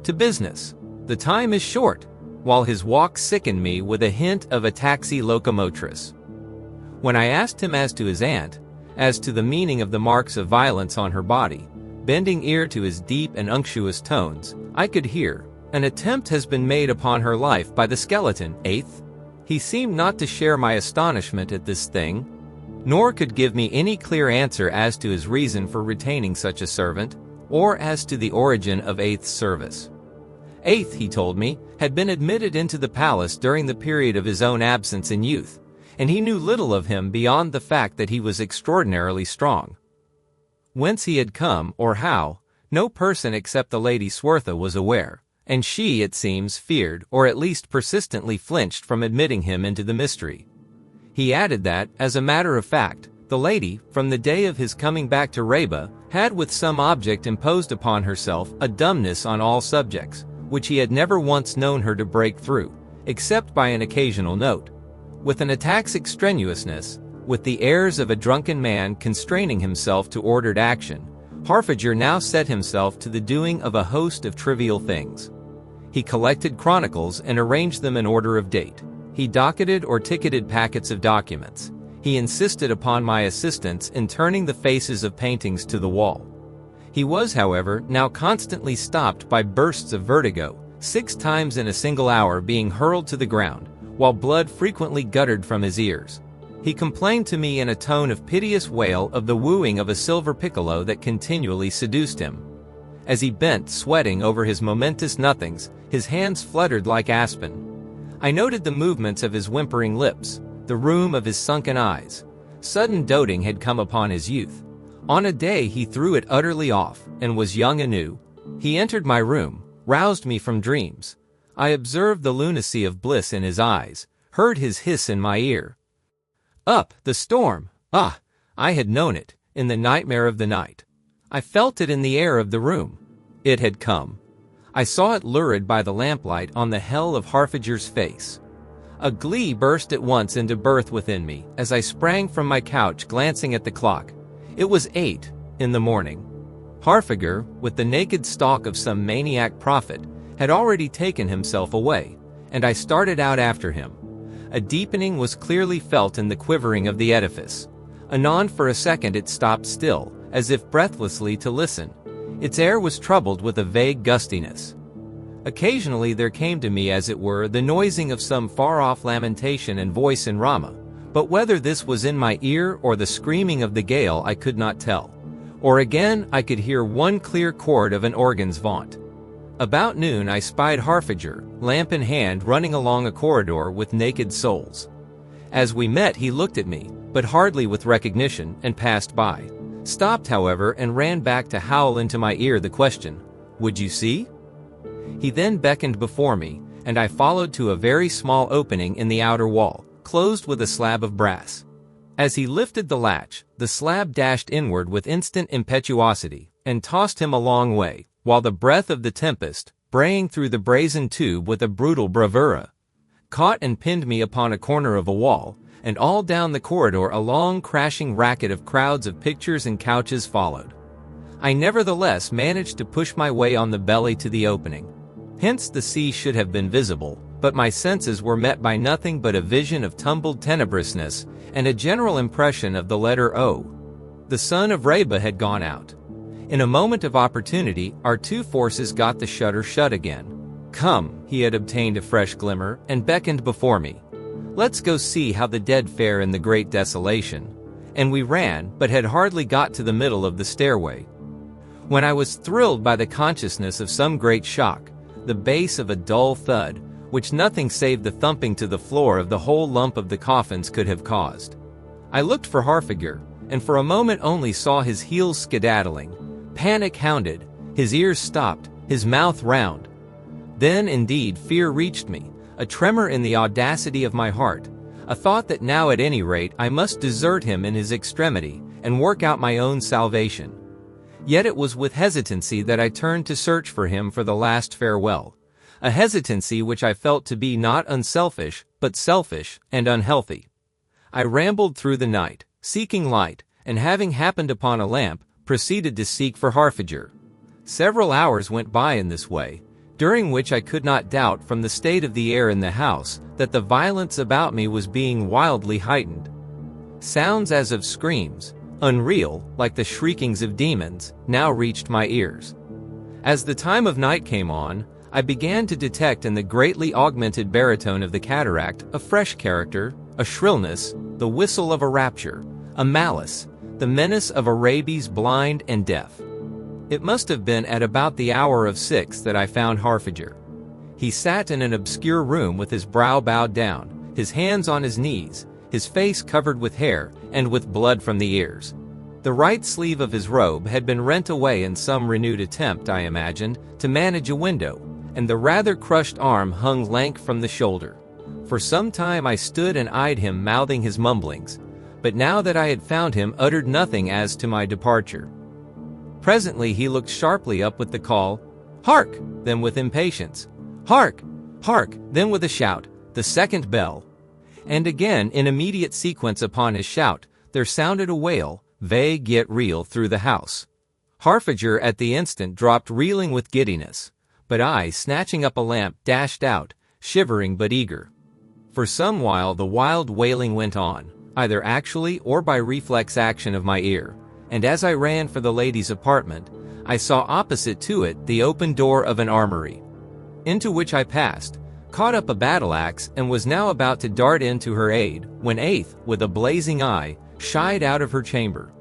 "To business, the time is short," while his walk sickened me with a hint of a taxi locomotrice. When I asked him as to his aunt, as to the meaning of the marks of violence on her body, bending ear to his deep and unctuous tones, I could hear, "An attempt has been made upon her life by the skeleton, 8th. He seemed not to share my astonishment at this thing, nor could give me any clear answer as to his reason for retaining such a servant, or as to the origin of 8th's service. 8th, he told me, had been admitted into the palace during the period of his own absence in youth, and he knew little of him beyond the fact that he was extraordinarily strong. Whence he had come, or how, no person except the Lady Swertha was aware, and she, it seems, feared, or at least persistently flinched from admitting him into the mystery. He added that, as a matter of fact, the lady, from the day of his coming back to Reba, had with some object imposed upon herself a dumbness on all subjects, which he had never once known her to break through, except by an occasional note. With an ataxic strenuousness, with the airs of a drunken man constraining himself to ordered action, Harfager now set himself to the doing of a host of trivial things. He collected chronicles and arranged them in order of date. He docketed or ticketed packets of documents. He insisted upon my assistance in turning the faces of paintings to the wall. He was, however, now constantly stopped by bursts of vertigo, 6 times in a single hour being hurled to the ground, while blood frequently guttered from his ears. He complained to me in a tone of piteous wail of the wooing of a silver piccolo that continually seduced him. As he bent, sweating, over his momentous nothings, his hands fluttered like aspen. I noted the movements of his whimpering lips, the rheum of his sunken eyes. Sudden doting had come upon his youth. On a day he threw it utterly off, and was young anew. He entered my room, roused me from dreams. I observed the lunacy of bliss in his eyes, heard his hiss in my ear. Up, the storm! Ah, I had known it, in the nightmare of the night. I felt it in the air of the room. It had come. I saw it lurid by the lamplight on the hell of Harfager's face. A glee burst at once into birth within me, as I sprang from my couch glancing at the clock. It was 8 in the morning. Harfager, with the naked stalk of some maniac prophet, had already taken himself away, and I started out after him. A deepening was clearly felt in the quivering of the edifice. Anon for a second it stopped still, as if breathlessly to listen. Its air was troubled with a vague gustiness. Occasionally there came to me, as it were, the noising of some far-off lamentation and voice in Rama, but whether this was in my ear or the screaming of the gale I could not tell. Or again I could hear one clear chord of an organ's vaunt. About noon I spied Harfager, lamp in hand, running along a corridor with naked souls. As we met he looked at me, but hardly with recognition, and passed by. Stopped, however, and ran back to howl into my ear the question, "Would you see?" He then beckoned before me, and I followed to a very small opening in the outer wall, closed with a slab of brass. As he lifted the latch, the slab dashed inward with instant impetuosity and tossed him a long way, while the breath of the tempest, braying through the brazen tube with a brutal bravura, caught and pinned me upon a corner of a wall, and all down the corridor a long crashing racket of crowds of pictures and couches followed. I nevertheless managed to push my way on the belly to the opening. Hence the sea should have been visible, but my senses were met by nothing but a vision of tumbled tenebrousness and a general impression of the letter O. The sun of Reba had gone out. In a moment of opportunity, our two forces got the shutter shut again. "Come," he had obtained a fresh glimmer, and beckoned before me. "Let's go see how the dead fare in the great desolation." And we ran, but had hardly got to the middle of the stairway, when I was thrilled by the consciousness of some great shock, the base of a dull thud, which nothing save the thumping to the floor of the whole lump of the coffins could have caused. I looked for Harfager, and for a moment only saw his heels skedaddling, panic-hounded, his ears stopped, his mouth round. Then, indeed, fear reached me, a tremor in the audacity of my heart, a thought that now at any rate I must desert him in his extremity, and work out my own salvation. Yet it was with hesitancy that I turned to search for him for the last farewell, a hesitancy which I felt to be not unselfish, but selfish and unhealthy. I rambled through the night, seeking light, and having happened upon a lamp, proceeded to seek for Harfager. Several hours went by in this way, during which I could not doubt from the state of the air in the house that the violence about me was being wildly heightened. Sounds as of screams, unreal, like the shriekings of demons, now reached my ears. As the time of night came on, I began to detect in the greatly augmented baritone of the cataract a fresh character, a shrillness, the whistle of a rapture, a malice, the menace of a rabies blind and deaf. It must have been at about the hour of 6 that I found Harfager. He sat in an obscure room with his brow bowed down, his hands on his knees, his face covered with hair and with blood from the ears. The right sleeve of his robe had been rent away in some renewed attempt, I imagined, to manage a window, and the rather crushed arm hung lank from the shoulder. For some time I stood and eyed him, mouthing his mumblings, but now that I had found him uttered nothing as to my departure. Presently he looked sharply up with the call, "Hark!" then with impatience, "Hark! Hark!" then with a shout, "The second bell!" And again, in immediate sequence upon his shout, there sounded a wail, vague yet real, through the house. Harfager at the instant dropped reeling with giddiness, but I, snatching up a lamp, dashed out, shivering but eager. For some while the wild wailing went on, either actually or by reflex action of my ear, and as I ran for the lady's apartment, I saw opposite to it the open door of an armory, into which I passed, caught up a battle-axe, and was now about to dart in to her aid, when Aeth, with a blazing eye, shied out of her chamber.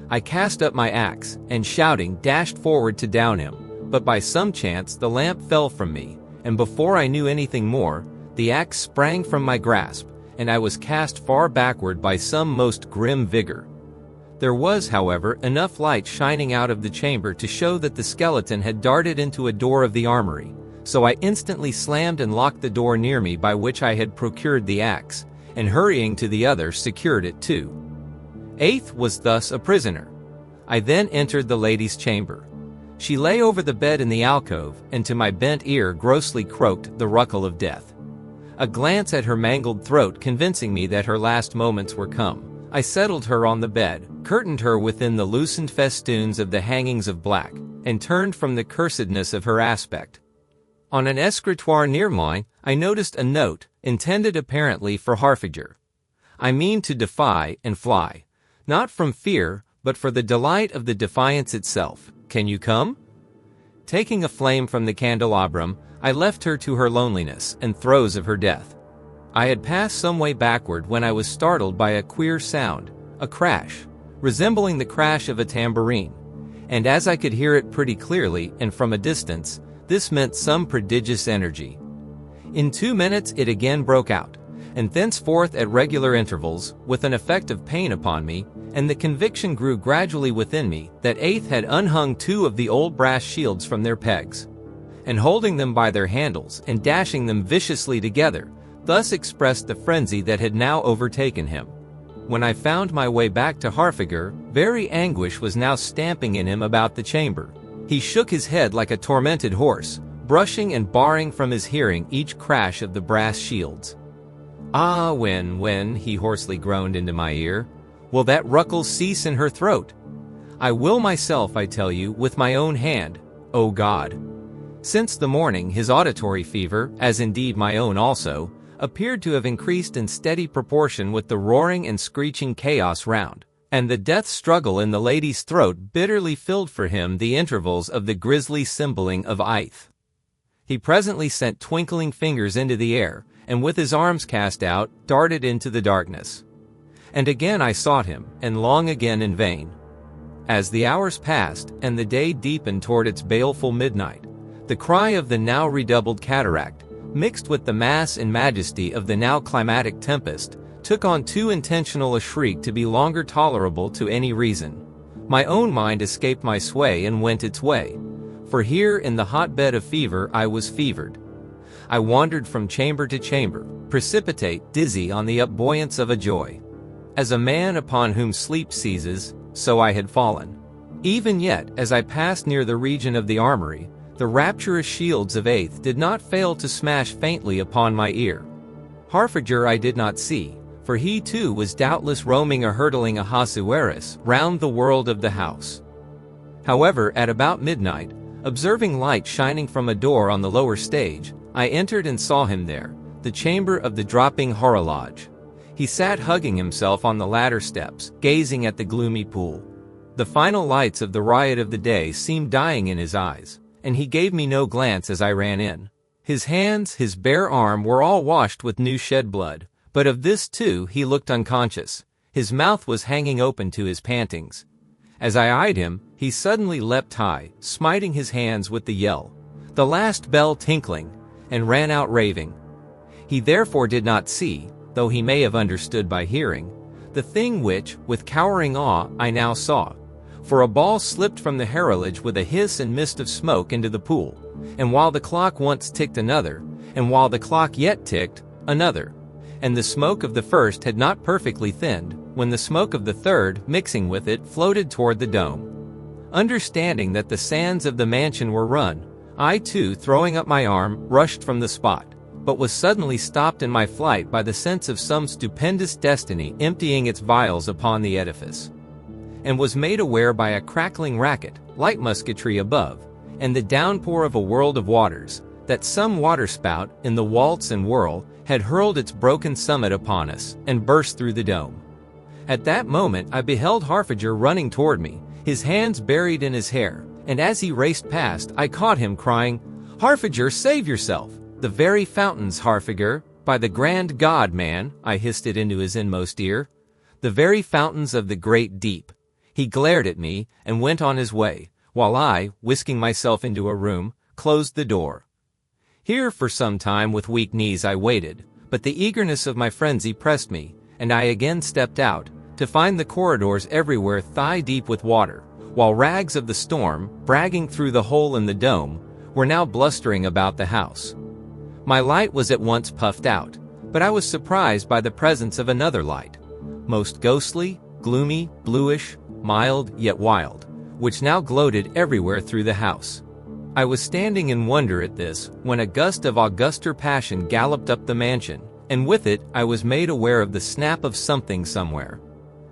I cast up my axe, and shouting, dashed forward to down him, but by some chance the lamp fell from me, and before I knew anything more, the axe sprang from my grasp, and I was cast far backward by some most grim vigor. There was, however, enough light shining out of the chamber to show that the skeleton had darted into a door of the armory, so I instantly slammed and locked the door near me by which I had procured the axe, and hurrying to the other secured it too. Aeth was thus a prisoner. I then entered the lady's chamber. She lay over the bed in the alcove, and to my bent ear grossly croaked the ruckle of death. A glance at her mangled throat convincing me that her last moments were come, I settled her on the bed, curtained her within the loosened festoons of the hangings of black, and turned from the cursedness of her aspect. On an escritoire near mine, I noticed a note, intended apparently for Harfager. "I mean to defy and fly, not from fear, but for the delight of the defiance itself. Can you come?" Taking a flame from the candelabrum, I left her to her loneliness and throes of her death. I had passed some way backward when I was startled by a queer sound, a crash, resembling the crash of a tambourine, and as I could hear it pretty clearly and from a distance, this meant some prodigious energy. In 2 minutes it again broke out, and thenceforth at regular intervals, with an effect of pain upon me, and the conviction grew gradually within me that Aeth had unhung 2 of the old brass shields from their pegs, and holding them by their handles and dashing them viciously together, thus expressed the frenzy that had now overtaken him. when I found my way back to Harfager, very anguish was now stamping in him about the chamber. He shook his head like a tormented horse, brushing and barring from his hearing each crash of the brass shields. "Ah, when," he hoarsely groaned into my ear, "will that ruckle cease in her throat? I will myself, I tell you, with my own hand, O God." Since the morning, his auditory fever, as indeed my own also, appeared to have increased in steady proportion with the roaring and screeching chaos round, and the death struggle in the lady's throat bitterly filled for him the intervals of the grisly cymbaling of Ith. He presently sent twinkling fingers into the air, and with his arms cast out, darted into the darkness. And again I sought him, and long again in vain. As the hours passed, and the day deepened toward its baleful midnight, the cry of the now redoubled cataract, mixed with the mass and majesty of the now climatic tempest, took on too intentional a shriek to be longer tolerable to any reason. My own mind escaped my sway and went its way, for here in the hotbed of fever I was fevered. I wandered from chamber to chamber, precipitate, dizzy on the upbuoyance of a joy. As a man upon whom sleep seizes, so I had fallen. Even yet, as I passed near the region of the armory, the rapturous shields of Aeth did not fail to smash faintly upon my ear. Harfager I did not see, for he too was doubtless roaming or hurtling a Ahasuerus round the world of the house. However, at about midnight, observing light shining from a door on the lower stage, I entered and saw him there, the chamber of the dropping horologe. He sat hugging himself on the ladder steps, gazing at the gloomy pool. The final lights of the riot of the day seemed dying in his eyes, and he gave me no glance as I ran in. His hands, his bare arm were all washed with new shed blood, but of this too he looked unconscious. His mouth was hanging open to his pantings. As I eyed him, he suddenly leapt high, smiting his hands with the yell, the last bell tinkling, and ran out raving. He therefore did not see, though he may have understood by hearing, the thing which, with cowering awe, I now saw. For a ball slipped from the heraldage with a hiss and mist of smoke into the pool, and while the clock once ticked another, and while the clock yet ticked, another. And the smoke of the first had not perfectly thinned, when the smoke of the third, mixing with it, floated toward the dome. Understanding that the sands of the mansion were run, I too, throwing up my arm, rushed from the spot, but was suddenly stopped in my flight by the sense of some stupendous destiny emptying its vials upon the edifice, and was made aware by a crackling racket, light musketry above, and the downpour of a world of waters, that some waterspout, in the waltz and whirl, had hurled its broken summit upon us, and burst through the dome. At that moment I beheld Harfager running toward me, his hands buried in his hair, and as he raced past I caught him crying, "Harfager, save yourself! The very fountains, Harfager, by the grand God, man," I hissed it into his inmost ear. "The very fountains of the great deep." He glared at me, and went on his way, while I, whisking myself into a room, closed the door. Here for some time with weak knees I waited, but the eagerness of my frenzy pressed me, and I again stepped out, to find the corridors everywhere thigh-deep with water, while rags of the storm, bragging through the hole in the dome, were now blustering about the house. My light was at once puffed out, but I was surprised by the presence of another light, most ghostly, gloomy, bluish, mild, yet wild, which now gloated everywhere through the house. I was standing in wonder at this, when a gust of auguster passion galloped up the mansion, and with it I was made aware of the snap of something somewhere.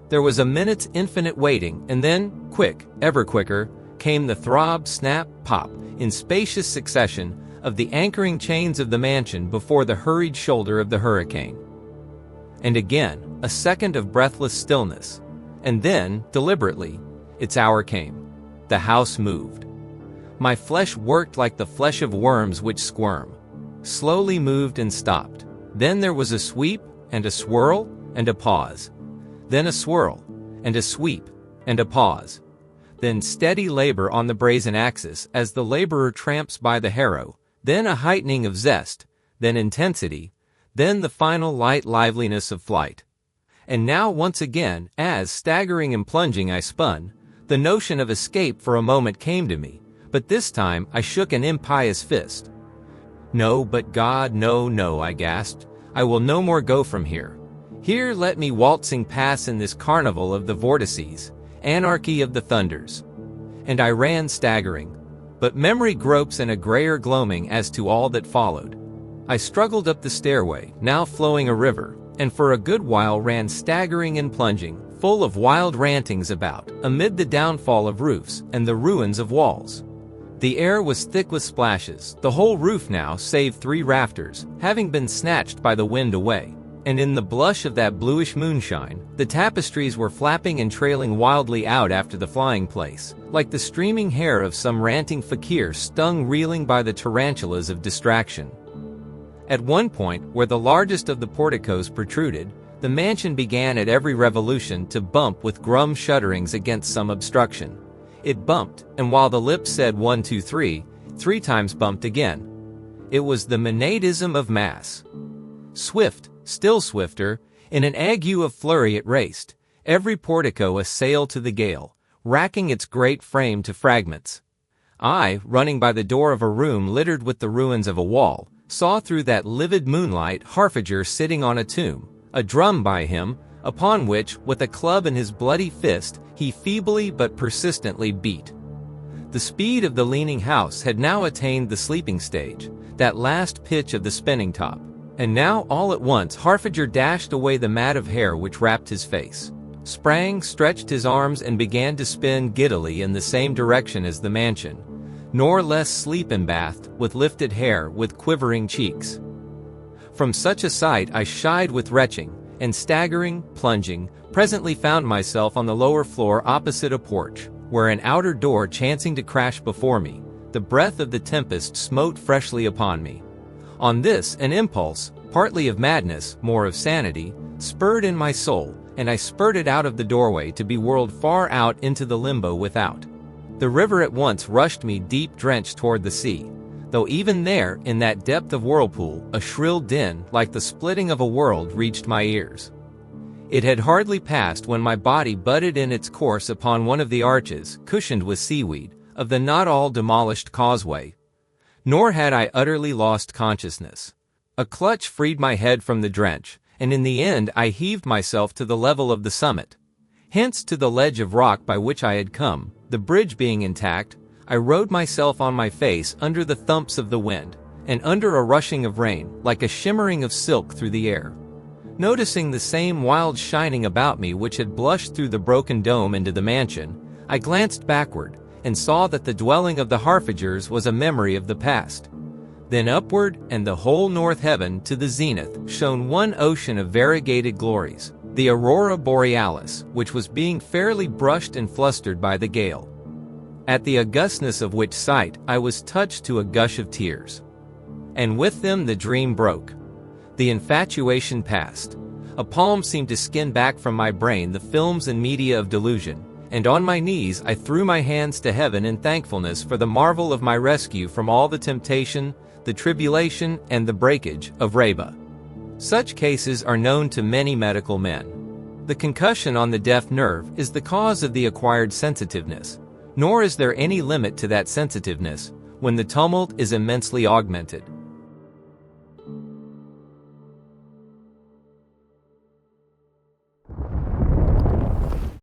There was a minute's infinite waiting, and then, quick, ever quicker, came the throb, snap, pop, in spacious succession, of the anchoring chains of the mansion before the hurried shoulder of the hurricane. And again, a second of breathless stillness, and then, deliberately, its hour came. The house moved. My flesh worked like the flesh of worms which squirm, slowly moved and stopped. Then there was a sweep, and a swirl, and a pause. Then a swirl, and a sweep, and a pause. Then steady labor on the brazen axis as the laborer tramps by the harrow, then a heightening of zest, then intensity, then the final light liveliness of flight. And now once again, as, staggering and plunging I spun, the notion of escape for a moment came to me, but this time I shook an impious fist. "No, but God, no, no," I gasped. "I will no more go from here." Here let me waltzing pass in this carnival of the vortices, anarchy of the thunders. And I ran staggering, but memory gropes in a grayer gloaming as to all that followed. I struggled up the stairway, now flowing a river, and for a good while ran staggering and plunging, full of wild rantings about, amid the downfall of roofs and the ruins of walls. The air was thick with splashes, the whole roof now, save 3 rafters, having been snatched by the wind away. And in the blush of that bluish moonshine, the tapestries were flapping and trailing wildly out after the flying place, like the streaming hair of some ranting fakir stung reeling by the tarantulas of distraction. At one point, where the largest of the porticos protruded, the mansion began at every revolution to bump with grum shudderings against some obstruction. It bumped, and while the lips said 1, 2, 3, 3 times bumped again. It was the monadism of mass. Swift, still swifter, in an ague of flurry it raced, every portico a sail to the gale, racking its great frame to fragments. I, running by the door of a room littered with the ruins of a wall, saw through that livid moonlight Harfager sitting on a tomb, a drum by him, upon which, with a club in his bloody fist, he feebly but persistently beat. The speed of the leaning house had now attained the sleeping stage, that last pitch of the spinning top. And now, all at once, Harfager dashed away the mat of hair which wrapped his face, sprang, stretched his arms, and began to spin giddily in the same direction as the mansion, nor less sleep-embathed, with lifted hair, with quivering cheeks. From such a sight I shied with retching, and staggering, plunging, presently found myself on the lower floor opposite a porch, where an outer door chancing to crash before me, the breath of the tempest smote freshly upon me. On this, an impulse, partly of madness, more of sanity, spurred in my soul, and I spurted out of the doorway to be whirled far out into the limbo without. The river at once rushed me deep drenched toward the sea, though even there, in that depth of whirlpool, a shrill din, like the splitting of a world, reached my ears. It had hardly passed when my body butted in its course upon one of the arches, cushioned with seaweed, of the not all demolished causeway. Nor had I utterly lost consciousness. A clutch freed my head from the drench, and in the end I heaved myself to the level of the summit. Hence to the ledge of rock by which I had come, the bridge being intact, I rode myself on my face under the thumps of the wind, and under a rushing of rain, like a shimmering of silk through the air. Noticing the same wild shining about me which had blushed through the broken dome into the mansion, I glanced backward, and saw that the dwelling of the Harfagers was a memory of the past. Then upward, and the whole north heaven to the zenith, shone one ocean of variegated glories, the aurora borealis, which was being fairly brushed and flustered by the gale. At the augustness of which sight I was touched to a gush of tears. And with them the dream broke. The infatuation passed. A palm seemed to skin back from my brain the films and media of delusion, and on my knees I threw my hands to heaven in thankfulness for the marvel of my rescue from all the temptation, the tribulation, and the breakage of Reba. Such cases are known to many medical men. The concussion on the deaf nerve is the cause of the acquired sensitiveness, nor is there any limit to that sensitiveness, when the tumult is immensely augmented.